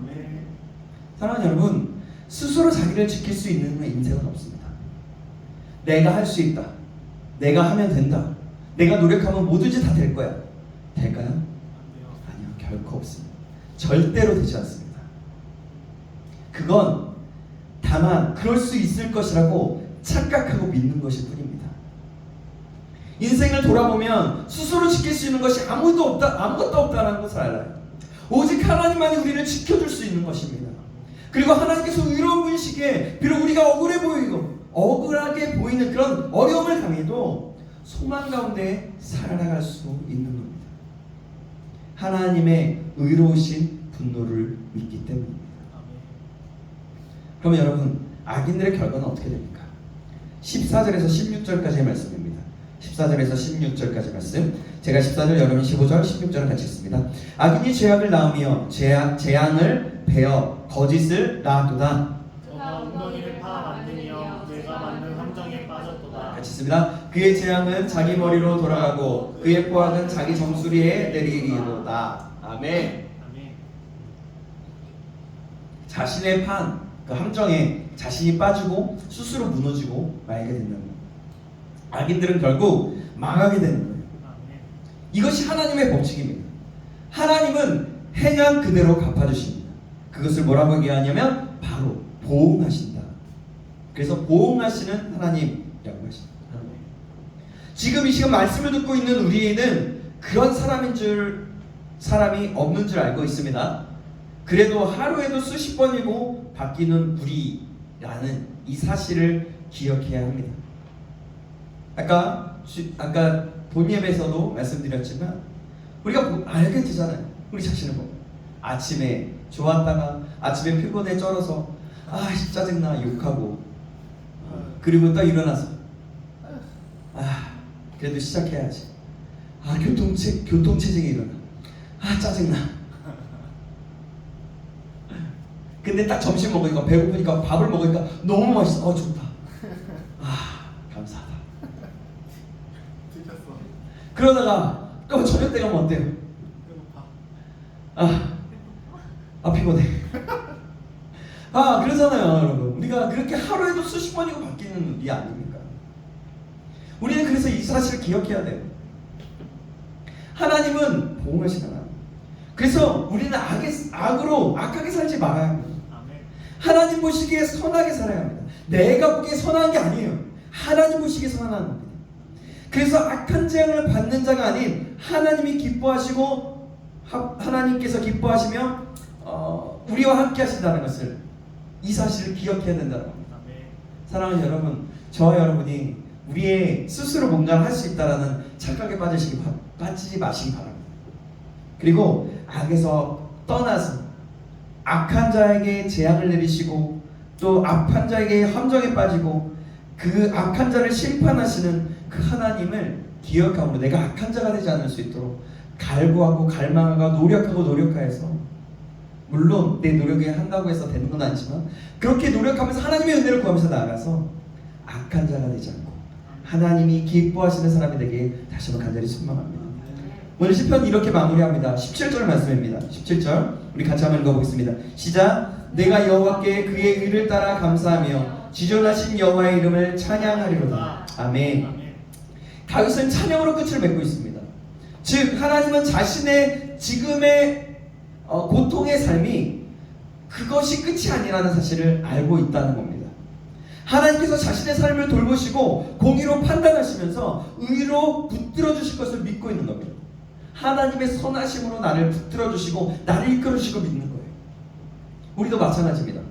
사랑하는 여러분, 스스로 자기를 지킬 수 있는 인생은 없습니다. 내가 할 수 있다, 내가 하면 된다, 내가 노력하면 뭐든지 다 될 거야. 될까요? 아니요, 결코 없습니다. 절대로 되지 않습니다. 그건 다만 그럴 수 있을 것이라고 착각하고 믿는 것일 뿐입니다. 인생을 돌아보면 스스로 지킬 수 있는 것이 아무것도 없다는 것을 알아요. 오직 하나님만이 우리를 지켜줄 수 있는 것입니다. 그리고 하나님께서 의로운 분이시기에 비록 우리가 억울하게 보이는 그런 어려움을 당해도 소망 가운데 살아나갈 수 있는 겁니다. 하나님의 의로우신 분노를 믿기 때문입니다. 그러면 여러분, 악인들의 결과는 어떻게 됩니까? 14절에서 16절까지의 말씀입니다. 14절에서 16절까지 말씀, 제가 14절, 여러분 15절, 16절을 같이 읽습니다. 악인이 죄악을 낳으며 재앙을 베어 거짓을 낳았도다. 그가 웅덩이를 파 만드며 내가 만든 함정에 빠졌도다. 같이 읽습니다. 그의 재앙은 자기 머리로 돌아가고 그의 포악은 자기 정수리에 내리리로다. 아멘. 자신의 판, 그 함정에 자신이 빠지고 스스로 무너지고 말게 된다는 거예요. 악인들은 결국 망하게 되는 거예요. 이것이 하나님의 법칙입니다. 하나님은 행한 그대로 갚아주십니다. 그것을 뭐라고 얘기하냐면 바로 보응하신다. 그래서 보응하시는 하나님이라고 하십니다. 지금 이 시간 말씀을 듣고 있는 우리는 그런 사람이 없는 줄 알고 있습니다. 그래도 하루에도 수십 번이고 바뀌는 우리라는 이 사실을 기억해야 합니다. 아까 본 예배에서도 말씀드렸지만 우리가 알게 되잖아요. 우리 자신을 보면 아침에 좋았다가 아침에 피곤해 쩔어서 짜증나 욕하고, 그리고 딱 일어나서 그래도 시작해야지. 교통체증이 일어나. 짜증나. 근데 딱 점심 먹으니까 배고프니까 밥을 먹으니까 너무 맛있어. 좋다. 감사하다. 들켰어. 그러다가 또 저녁 때 가면 어때요? 배고파. 피곤해. 그러잖아요, 여러분. 우리가 그렇게 하루에도 수십 번이고 바뀌는 일이 아닙니까? 우리는 그래서 이 사실을 기억해야 돼요. 하나님은 보호하시는 하나님. 그래서 우리는 악하게 살지 말아야 합니다. 아멘. 하나님 보시기에 선하게 살아야 합니다. 내가 보기에 선한 게 아니에요. 하나님 보시기에 선한 겁니다. 그래서 악한 재앙을 받는 자가 아닌 하나님이 기뻐하시고 하나님께서 기뻐하시며 우리와 함께 하신다는 것을, 이 사실을 기억해야 된다는 겁니다. 아멘. 사랑하는 여러분, 저와 여러분이 우리의 스스로 뭔가를 할 수 있다라는 착각에 빠지지 마시기 바랍니다. 그리고 악에서 떠나서 악한 자에게 재앙을 내리시고 또 악한 자에게 함정에 빠지고 그 악한 자를 심판하시는 그 하나님을 기억함으로 내가 악한 자가 되지 않을 수 있도록 갈구하고 갈망하고 노력하여서, 물론 내 노력이 한다고 해서 되는 건 아니지만 그렇게 노력하면서 하나님의 은혜를 구하면서 나아가서 악한 자가 되지 않고 하나님이 기뻐하시는 사람이 되게 다시 한번 간절히 소망합니다. 오늘 시편 이렇게 마무리합니다. 17절 말씀입니다. 17절 우리 같이 한번 읽어보겠습니다. 시작. 내가 여호와께 그의 의를 따라 감사하며 지존하신 여호와의 이름을 찬양하리로다. 아멘. 아멘. 다윗은 찬양으로 끝을 맺고 있습니다. 즉 하나님은 자신의 지금의 고통의 삶이 그것이 끝이 아니라는 사실을 알고 있다는 겁니다. 하나님께서 자신의 삶을 돌보시고 공의로 판단하시면서 의로 붙들어 주실 것을 믿고 있는 겁니다. 하나님의 선하심으로 나를 붙들어 주시고 나를 이끌어 주시고 믿는 거예요. 우리도 마찬가지입니다.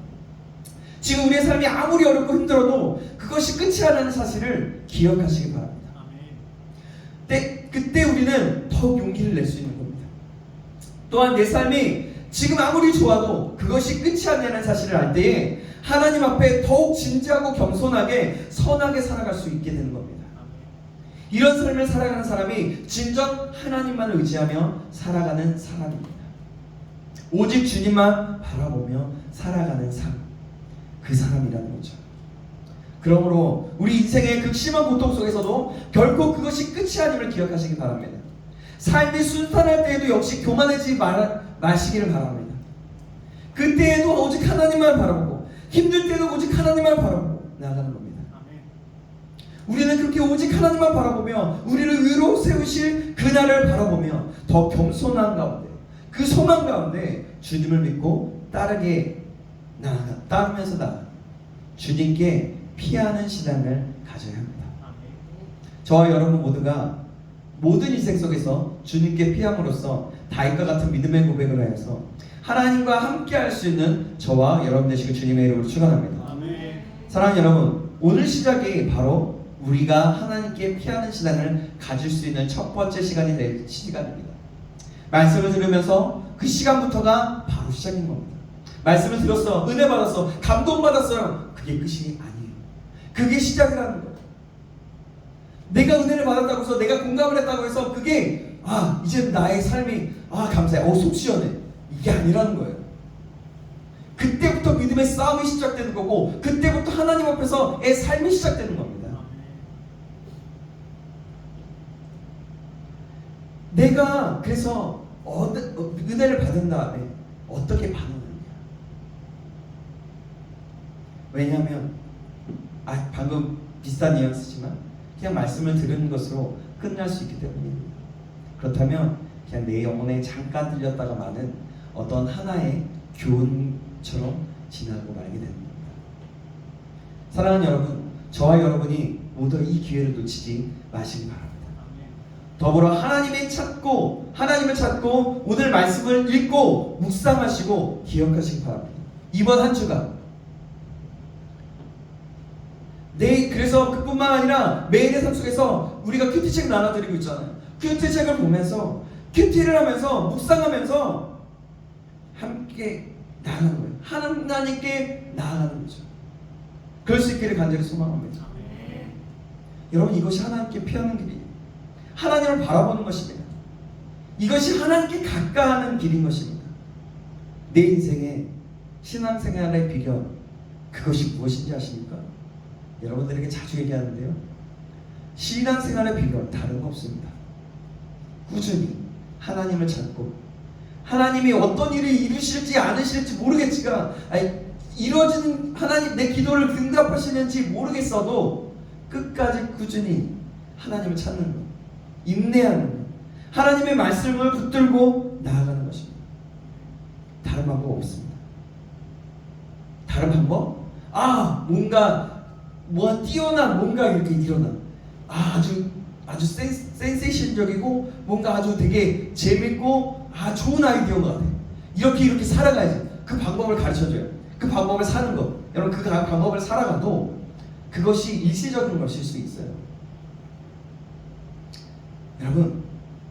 지금 우리의 삶이 아무리 어렵고 힘들어도 그것이 끝이 아니라는 사실을 기억하시기 바랍니다. 아멘. 그때 우리는 더욱 용기를 낼 수 있는 겁니다. 또한 내 삶이 지금 아무리 좋아도 그것이 끝이 아니라는 사실을 알 때에 하나님 앞에 더욱 진지하고 겸손하게 선하게 살아갈 수 있게 되는 겁니다. 이런 삶을 살아가는 사람이 진정 하나님만을 의지하며 살아가는 사람입니다. 오직 주님만 바라보며 살아가는 삶, 그 사람이라는 거죠. 그러므로 우리 인생의 극심한 고통 속에서도 결코 그것이 끝이 아님을 기억하시기 바랍니다. 삶이 순탄할 때에도 역시 교만하지 마시기를 바랍니다. 그때에도 오직 하나님만 바라보고 힘들 때도 오직 하나님만 바라보고 나아가는 겁니다. 아멘. 우리는 그렇게 오직 하나님만 바라보며 우리를 의로 세우실 그날을 바라보며 더 겸손한 가운데, 그 소망 가운데 주님을 믿고 따르면서 나아가 주님께 피하는 신앙을 가져야 합니다. 아멘. 저와 여러분 모두가 모든 인생 속에서 주님께 피함으로써 다윗과 같은 믿음의 고백을 하여서 하나님과 함께 할 수 있는 저와 여러분 되시고 주님의 이름으로 축원합니다. 아멘. 사랑하는 여러분, 오늘 시작이 바로 우리가 하나님께 피하는 신앙을 가질 수 있는 첫 번째 시간이 될 시간입니다. 말씀을 들으면서 그 시간부터가 바로 시작인 겁니다. 말씀을 들었어, 은혜 받았어, 감동받았어요. 그게 끝이 아니에요. 그게 시작이라는 거예요. 내가 은혜를 받았다고 해서, 내가 공감을 했다고 해서 그게 이제 나의 삶이 감사해, 속 시원해, 이게 아니라는 거예요. 그때부터 믿음의 싸움이 시작되는 거고 그때부터 하나님 앞에서의 삶이 시작되는 겁니다. 내가 그래서 은혜를 받은 다음에 어떻게 반응하느냐. 왜냐하면 방금 비슷한 뉘앙스지만 그냥 말씀을 들은 것으로 끝날 수 있기 때문입니다. 그렇다면 그냥 내 영혼에 잠깐 들렸다가 마는 어떤 하나의 교훈처럼 지나고 말게 되는 겁니다. 사랑하는 여러분, 저와 여러분이 모두 이 기회를 놓치지 마시기 바랍니다. 더불어 하나님을 찾고 오늘 말씀을 읽고 묵상하시고 기억하시기 바랍니다. 이번 한 주간 그래서 그뿐만 아니라 매일의 삶 속에서 우리가 큐티책 나눠드리고 있잖아요. 큐티책을 보면서 큐티를 하면서 묵상하면서 함께 나아가는 거예요. 하나님께 나아가는 거죠. 그럴 수 있기를 간절히 소망합니다. 여러분, 이것이 하나님께 피하는 길이에요. 하나님 하나님을 바라보는 것입니다. 이것이 하나님께 가까워하는 길인 것입니다. 내 인생의 신앙생활의 비결, 그것이 무엇인지 아십니까? 여러분들에게 자주 얘기하는데요, 신앙생활의 비결 다른 거 없습니다. 꾸준히 하나님을 찾고, 하나님이 어떤 일을 이루실지 않으실지 모르겠지만, 이루어지는 하나님 내 기도를 응답하시는지 모르겠어도 끝까지 꾸준히 하나님을 찾는 것, 인내하는 것, 하나님의 말씀을 붙들고 나아가는 것입니다. 다른 방법 없습니다. 다른 방법? 뭔가 뛰어난 뭔가 이렇게 일어나. 아주 센세이션적이고 뭔가 아주 되게 재밌고 좋은 아이디어가 같아. 이렇게 살아가야지. 그 방법을 가르쳐줘요. 그 방법을 사는 것. 여러분, 그 방법을 살아가도 그것이 일시적인 것일 수 있어요. 여러분,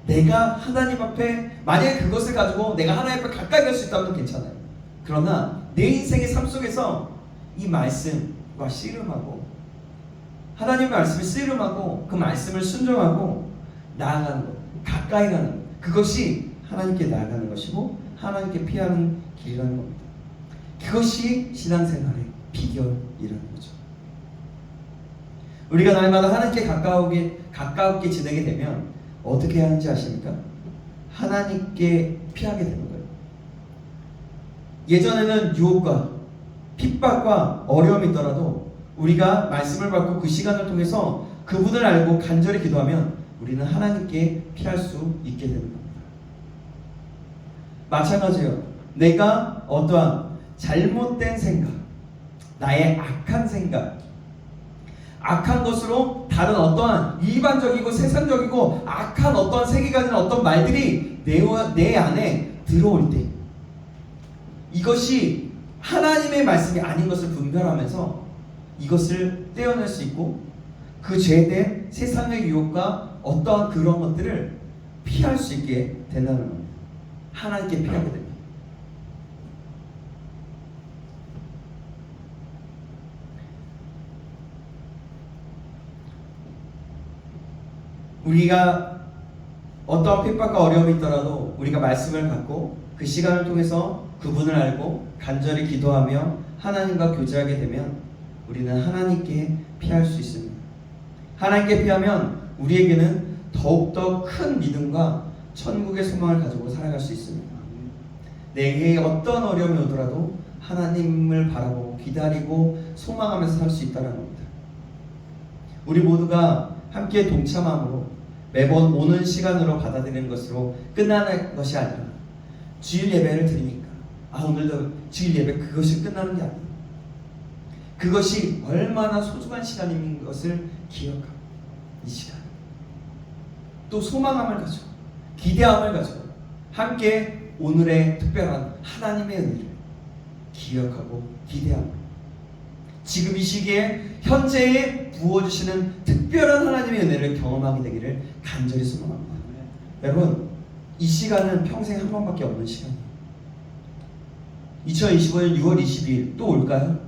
내가 하나님 앞에 만약에 그것을 가지고 내가 하나님 앞에 가까이 갈 수 있다면 괜찮아요. 그러나 내 인생의 삶 속에서 이 말씀과 씨름하고, 하나님의 말씀을 씨름하고 그 말씀을 순종하고 나아가는 것, 가까이 가는 것, 그것이 하나님께 나아가는 것이고 하나님께 피하는 길이라는 겁니다. 그것이 신앙생활의 비결이라는 거죠. 우리가 날마다 하나님께 가깝게 지내게 되면 어떻게 해야 하는지 아십니까? 하나님께 피하게 되는 거예요. 예전에는 유혹과 핍박과 어려움이 있더라도 우리가 말씀을 받고 그 시간을 통해서 그분을 알고 간절히 기도하면 우리는 하나님께 피할 수 있게 되는 겁니다. 마찬가지예요. 내가 어떠한 잘못된 생각, 나의 악한 생각, 악한 것으로 다른 어떠한 일반적이고 세상적이고 악한 어떠한 세계관이나 어떤 말들이 내 안에 들어올 때, 이것이 하나님의 말씀이 아닌 것을 분별하면서 이것을 떼어낼 수 있고 그 죄된 세상의 유혹과 어떠한 그런 것들을 피할 수 있게 된다는 겁니다. 하나님께 피하게 됩니다. 우리가 어떠한 핍박과 어려움이 있더라도 우리가 말씀을 받고 그 시간을 통해서 그분을 알고 간절히 기도하며 하나님과 교제하게 되면 우리는 하나님께 피할 수 있습니다. 하나님께 피하면 우리에게는 더욱더 큰 믿음과 천국의 소망을 가지고 살아갈 수 있습니다. 내게 어떤 어려움이 오더라도 하나님을 바라보고 기다리고 소망하면서 살 수 있다는 겁니다. 우리 모두가 함께 동참함으로 매번 오는 시간으로 받아들이는 것으로 끝나는 것이 아니라 주일 예배를 드리니까 오늘도 주일 예배 그것이 끝나는 게 아니에요. 그것이 얼마나 소중한 시간인 것을 기억하고 이 시간 또 소망함을 가지고 기대함을 가지고 함께 오늘의 특별한 하나님의 은혜를 기억하고 기대하고 지금 이 시기에 현재에 부어주시는 특별한 하나님의 은혜를 경험하게 되기를 간절히 소망합니다. 여러분, 이 시간은 평생 한 번밖에 없는 시간이에요. 2025년 6월 22일 또 올까요?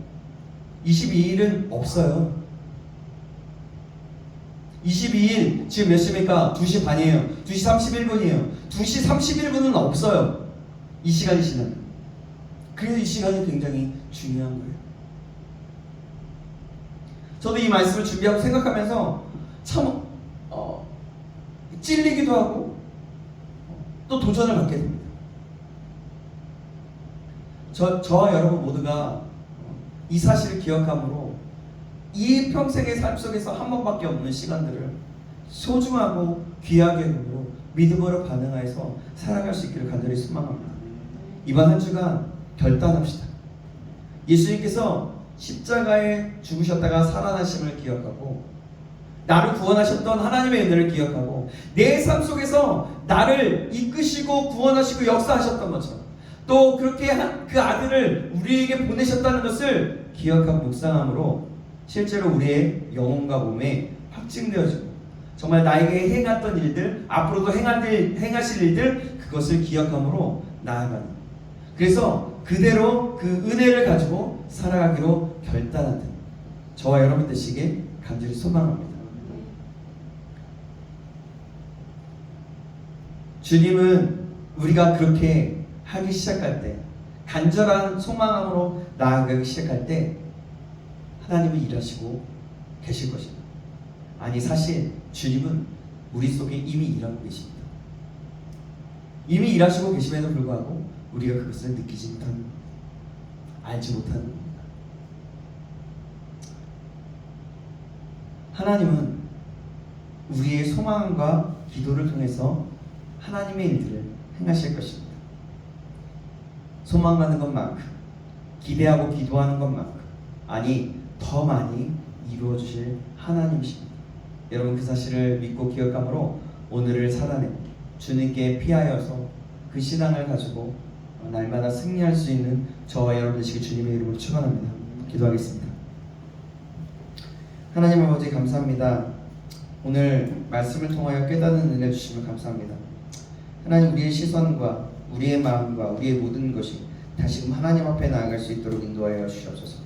22일은 없어요. 22일 지금 몇 시입니까? 2시 반이에요. 2시 31분이에요. 2시 31분은 없어요. 이 시간이 지나면. 그래서 이 시간이 굉장히 중요한 거예요. 저도 이 말씀을 준비하고 생각하면서 참 찔리기도 하고 또 도전을 받게 됩니다. 저와 여러분 모두가 이 사실을 기억함으로 이 평생의 삶 속에서 한 번밖에 없는 시간들을 소중하고 귀하게 여김으로 믿음으로 반응하여서 살아갈 수 있기를 간절히 소망합니다. 이번 한 주간 결단합시다. 예수님께서 십자가에 죽으셨다가 살아나심을 기억하고 나를 구원하셨던 하나님의 은혜를 기억하고 내 삶 속에서 나를 이끄시고 구원하시고 역사하셨던 것처럼 또 그렇게 그 아들을 우리에게 보내셨다는 것을 기억하고 묵상함으로 실제로 우리의 영혼과 몸에 확증되어지고 정말 나에게 행했던 일들 앞으로도 행하실 일들 그것을 기억함으로 나아가는, 그래서 그대로 그 은혜를 가지고 살아가기로 결단하는 저와 여러분 되시길 간절히 소망합니다. 주님은 우리가 그렇게 하기 시작할 때, 간절한 소망으로 나아가기 시작할 때 하나님은 일하시고 계실 것입니다. 아니, 사실 주님은 우리 속에 이미 일하고 계십니다. 이미 일하시고 계심에도 불구하고 우리가 그것을 느끼지 못하는, 알지 못하는 겁니다. 하나님은 우리의 소망과 기도를 통해서 하나님의 일들을 행하실 것입니다. 소망하는 것만큼, 기대하고 기도하는 것만큼, 아니 더 많이 이루어 주실 하나님이십니다. 여러분, 그 사실을 믿고 기억함으로 오늘을 살아내고 주님께 피하여서 그 신앙을 가지고 날마다 승리할 수 있는 저와 여러분 되시길 주님의 이름으로 축원합니다. 기도하겠습니다. 하나님 아버지, 감사합니다. 오늘 말씀을 통하여 깨닫는 은혜 주시면 감사합니다. 하나님, 우리의 시선과 우리의 마음과 우리의 모든 것이 다시금 하나님 앞에 나아갈 수 있도록 인도하여 주시옵소서.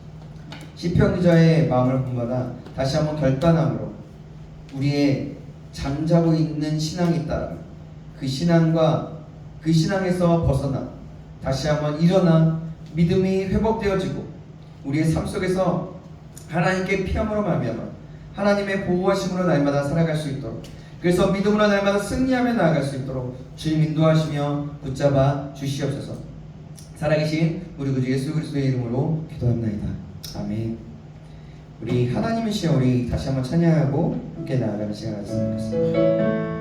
시편 기자의 마음을 본받아 다시 한번 결단함으로 우리의 잠자고 있는 신앙이 있다면 그 신앙과 그 신앙에서 벗어나 다시 한번 일어나 믿음이 회복되어지고 우리의 삶 속에서 하나님께 피함으로 말미암아 하나님의 보호하심으로 날마다 살아갈 수 있도록, 그래서 믿음으로 날마다 승리하며 나아갈 수 있도록 주님 인도하시며 붙잡아 주시옵소서. 살아계신 우리 구주 예수 그리스도의 이름으로 기도합나이다. 아멘. 우리 하나님이시여, 우리 다시 한번 찬양하고 함께 나아가는 시간 가졌으면 좋겠습니다.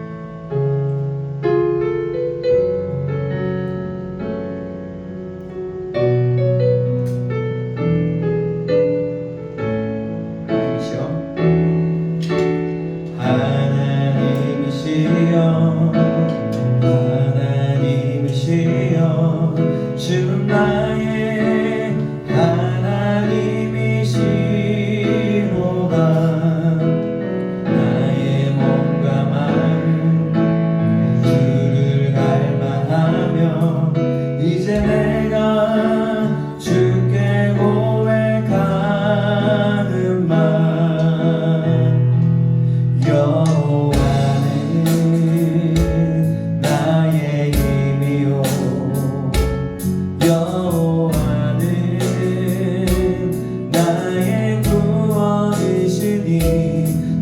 주는 나의 하나님이시로다. 나의 몸과 마음 주를 갈망하며 이제 내가 주께 고백하는 말, 여호와는 나의 힘이요 여호와는 나의 구원이시니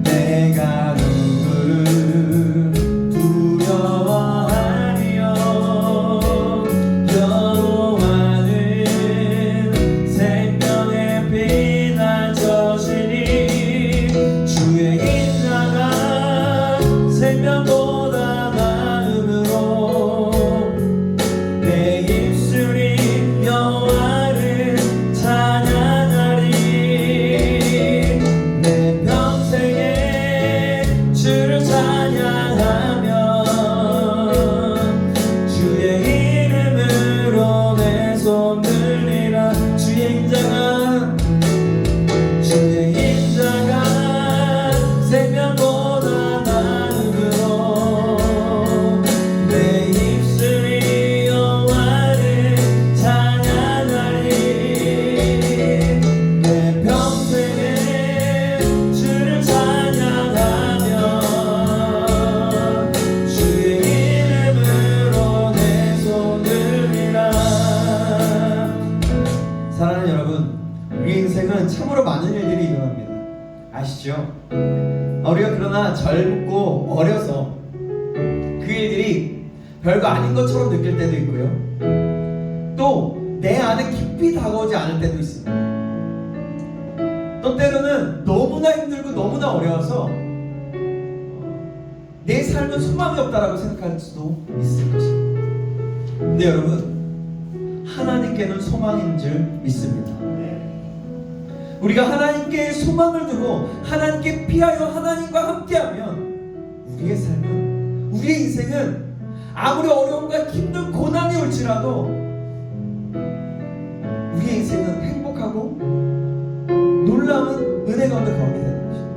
내가 누구를 두려워하리요. 여호와는 생명의 피난처시니 주의 인자가 생명보다 나음으로 내 입술이 여호와를 찬양하리. 내 평생에 주를 찬양하며 주의 이름으로 내 손 들리라. 주의 인자가 생명보다 나음으로 내 입술이 여호와를 찬양하리. 내 평생에 주를 찬양하며 주의 이름으로 내 손 들리라. 사랑하는 여러분, 우리 인생은 참으로 많은 일들이 일어납니다. 아시죠? 우리가 그러나 젊고 어려서 그 일들이 별거 아닌 것처럼 느낄 때도 있고요, 또 내 안에 깊이 다가오지 않을 때도 있습니다. 또 때로는 너무나 힘들고 너무나 어려워서 내 삶은 소망이 없다라고 생각할 수도 있을 것입니다. 근데 여러분, 하나님께는 소망인 줄 믿습니다. 우리가 하나님께 소망을 두고 하나님께 피하여 하나님과 함께하면 우리의 삶은, 우리의 인생은 아무리 어려움과 힘든 고난이 올지라도 우리의 인생은 행복하고 놀라운 은혜 가운데 가게 되는 것입니다.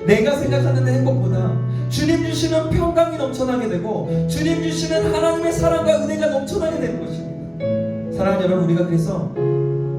내가 생각하는 행복보다 주님 주시는 평강이 넘쳐나게 되고 주님 주시는 하나님의 사랑과 은혜가 넘쳐나게 되는 것입니다. 사랑하는 여러분, 우리가 그래서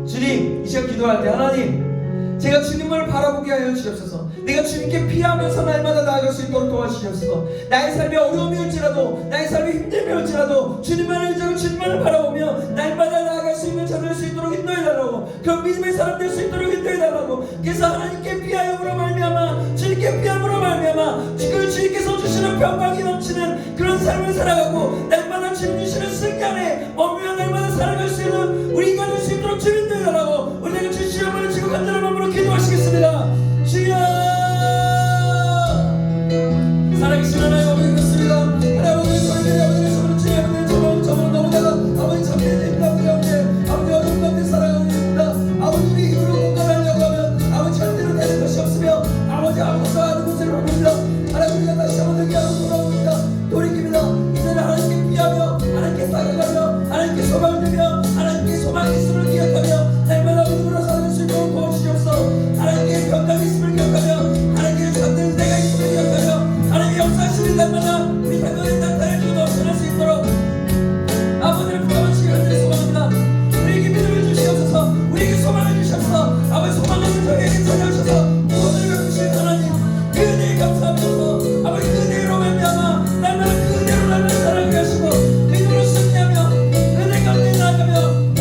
주님, 이 시간 기도할 때 하나님, 제가 주님을 바라보게 하여 주옵소서. 내가 주님께 피하면서 날마다 나아갈 수 있도록 도와주시옵소서. 나의 삶이 어려움이 올지라도, 나의 삶이 힘듦이 올지라도 주님만을 의지하고 주님만을 바라보며 날마다 나아갈 수 있는 자들 수 있도록 인도해달라고, 그런 믿음의 사람 될 수 있도록 인도해달라고. 그래서 하나님께 피하여으로 말미암아, 주님께 피함으로 말미암아 지금 주님께서 주시는 평강이 넘치는 그런 삶을 살아가고 날마다 주님 주시는 승리 안에 머물며 날마다 살아갈 수 있는 우리가 될 수 있도록 주님 인도해달라고 우리에게 주시는 말을 지금 간절한 마음으로 기도하시겠습니다. 주여, 살아계신 하나님 아버지 그렇습니다. 하나님의 소리를 아버지의 손을 주여 아버지 저번은 너무나가 아버지 참되어집니다. 우리 아버지 어려운 가운데 살아가고 있습니다. 아버지 우리 힘으로 공감하려고 하면 아버지 절대로 되는 것이 없으며 아버지 아무것도 하는 것을 모릅니다. 하나님 우리가 다시 한번 회개하고 돌아옵니다. 돌이킵니다. 이제는 하나님께 피하며 하나님께 따라가며 하나님께 소망을 두며 하나님께 소망이 있음을 기억하며 날마다 믿음으로 살아갈 수 있도록 도와주시옵소서. 하나님께 평강이 있음을 기억하며 하나님께 잠든 내가 있음을 기억하며 하나님의 역사하시는 날마다 우리 당연히 나타내주고 넘쳐날 수 있도록 아버지를 부담하시기 간절히 소망합니다. 우리에게 믿음을 주시옵소서. 우리에게 소망을 주시옵소서. 아버지 소망을 저희에게 전해주셔서 오늘 베푸신 하나님 그 은혜에 감사합니다. 아버지 그 은혜로 말미암아 날마다 그 은혜로 날마다 살아가게 하시고 믿음으로 승리하며 은혜 가운데 나아가며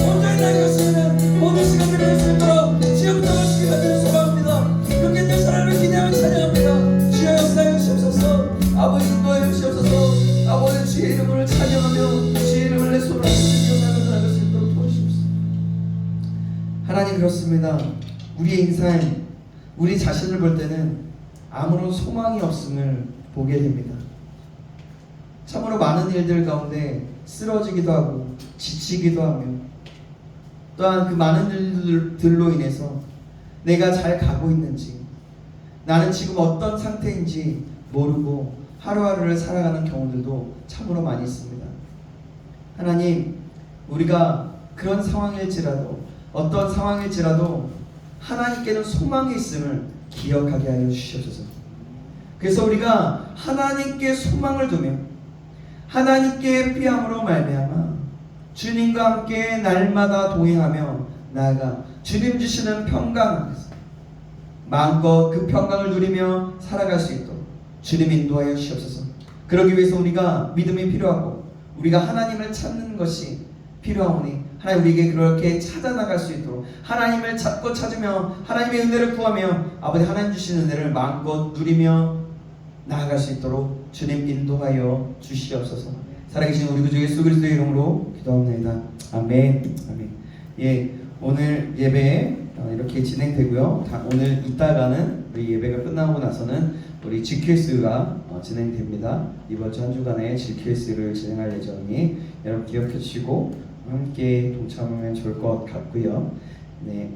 온전히 나아갈 수 있는 모든 시간들을 낼 수 있도록 지금 부탁하시기 간절히 소망합니다. 그렇게 늘 하나님을 기대하며 찬양합니다. 주여 역사해 주시옵소서. 아버지 인도해 주시옵소서. 아버지 주의 이름을 찬양하며 주의 이름을 내 손으로 기억하며 나아갈 수 있도록 도와주시옵소서. 하나님 그렇습니다. 우리의 인생, 우리 자신을 볼 때는 아무런 소망이 없음을 보게 됩니다. 참으로 많은 일들 가운데 쓰러지기도 하고 지치기도 하며 또한 그 많은 일들로 인해서 내가 잘 가고 있는지 나는 지금 어떤 상태인지 모르고 하루하루를 살아가는 경우들도 참으로 많이 있습니다. 하나님, 우리가 그런 상황일지라도 어떤 상황일지라도 하나님께는 소망이 있음을 기억하게 하여 주시옵소서. 그래서 우리가 하나님께 소망을 두며 하나님께 피함으로 말미암아 주님과 함께 날마다 동행하며 나아가 주님 주시는 평강 안에서 마음껏 그 평강을 누리며 살아갈 수 있도록 주님 인도하여 주시옵소서. 그러기 위해서 우리가 믿음이 필요하고 우리가 하나님을 찾는 것이 필요하오니 하나님 우리에게 그렇게 찾아나갈 수 있도록 하나님을 찾고 찾으며 하나님의 은혜를 구하며 아버지 하나님 주신 은혜를 마음껏 누리며 나아갈 수 있도록 주님 인도하여 주시옵소서. 살아계신 우리 구주 예수 그리스도의 이름으로 기도합니다. 아멘. 아멘. 예, 오늘 예배 이렇게 진행되고요. 오늘 이따가는 우리 예배가 끝나고 나서는 우리 GQS가 진행됩니다. 이번 주 한 주간에 GQS를 진행할 예정이니 여러분 기억해 주시고 함께 동참하면 좋을 것 같고요. 네.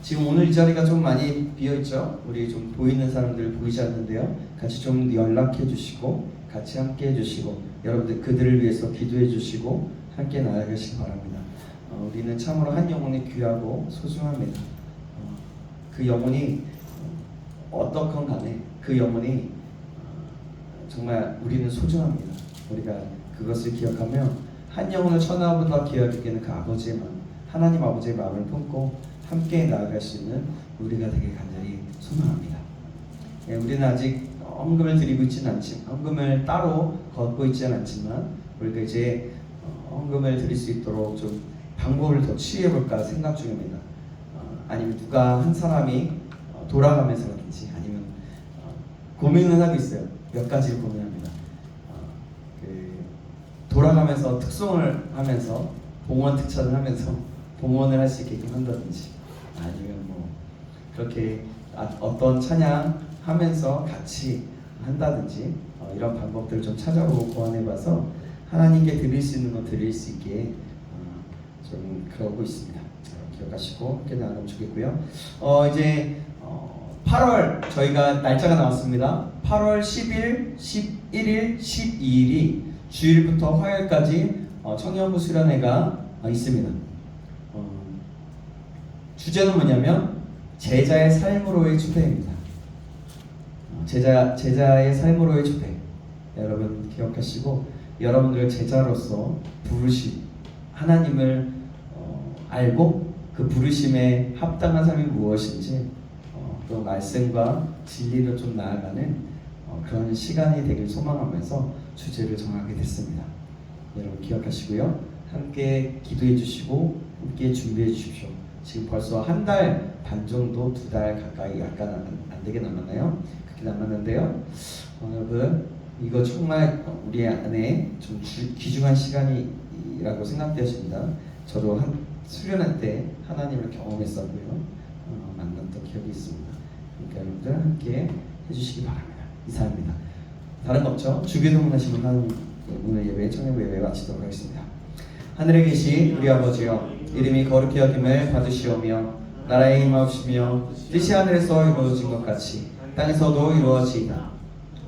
지금 오늘 이 자리가 좀 많이 비어있죠? 우리 좀 보이는 사람들 보이지 않는데요. 같이 좀 연락해 주시고 같이 함께 해주시고 여러분들 그들을 위해서 기도해 주시고 함께 나아가시기 바랍니다. 우리는 참으로 한 영혼이 귀하고 소중합니다. 그 영혼이 어떻건 간에 그 영혼이 정말 우리는 소중합니다. 우리가 그것을 기억하며 한 영혼을 천하보다 귀하게 그 아버지의 마음, 하나님 아버지의 마음을 품고 함께 나아갈 수 있는 우리가 되게 간절히 소망합니다. 예, 우리는 아직 헌금을 드리고 있지는 않지만 헌금을 따로 걷고 있지는 않지만 우리가 이제 헌금을 드릴 수 있도록 좀 방법을 더 취해볼까 생각 중입니다. 아니면 누가 한 사람이 돌아가면서라든지 아니면 고민을 하고 있어요. 몇 가지를 고민합니다. 돌아가면서 특송을 하면서 봉헌 특찬을 하면서 봉헌을 할 수 있게 한다든지 아니면 뭐 그렇게 어떤 찬양 하면서 같이 한다든지 이런 방법들을 좀 찾아보고 고안해봐서 하나님께 드릴 수 있는 거 드릴 수 있게 좀 그러고 있습니다. 기억하시고 함께 나누면 좋겠고요. 이제 8월 저희가 날짜가 나왔습니다. 8월 10일, 11일, 12일이 주일부터 화요일까지 청년부 수련회가 있습니다. 주제는 뭐냐면 제자의 삶으로의 초대입니다. 제자의 삶으로의 초대. 여러분 기억하시고 여러분들 제자로서 부르심 하나님을 알고 그 부르심에 합당한 삶이 무엇인지 또 말씀과 진리로 좀 나아가는 그런 시간이 되길 소망하면서 주제를 정하게 됐습니다. 여러분 기억하시고요. 함께 기도해 주시고 함께 준비해 주십시오. 지금 벌써 한 달 반 정도, 2달 가까이 약간 안 되게 남았나요? 그렇게 남았는데요. 여러분 이거 정말 우리 안에 좀 귀중한 시간이라고 생각되십니다. 저도 수련할 때 하나님을 경험했었고요. 만났던 기억이 있습니다. 그러니까 여러분들 함께 해주시기 바랍니다. 이상입니다. 다른 거 없죠? 주기도문하시면 하나님 오늘 예배, 청년부 예배 마치도록 하겠습니다. 하늘에 계신 우리 아버지여, 이름이 거룩히 여김을 받으시오며 나라의 임하옵시며 뜻이 하늘에서 이루어진 것 같이 땅에서도 이루어지이다.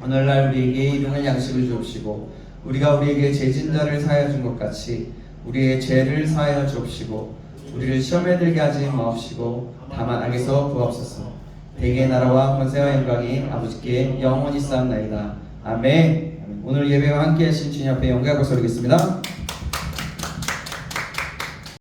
오늘날 우리에게 일용할 양식을 주옵시고 우리가 우리에게 죄진 자를 사하여 준 것 같이 우리의 죄를 사하여 주옵시고 우리를 시험에 들게 하지 마옵시고 다만 악에서 구하옵소서. 대개의 나라와 권세와 영광이 아버지께 영원히 쌓옵나이다. 아멘. 오늘 예배와 함께 하신 주님 앞에 영광을 돌리겠습니다.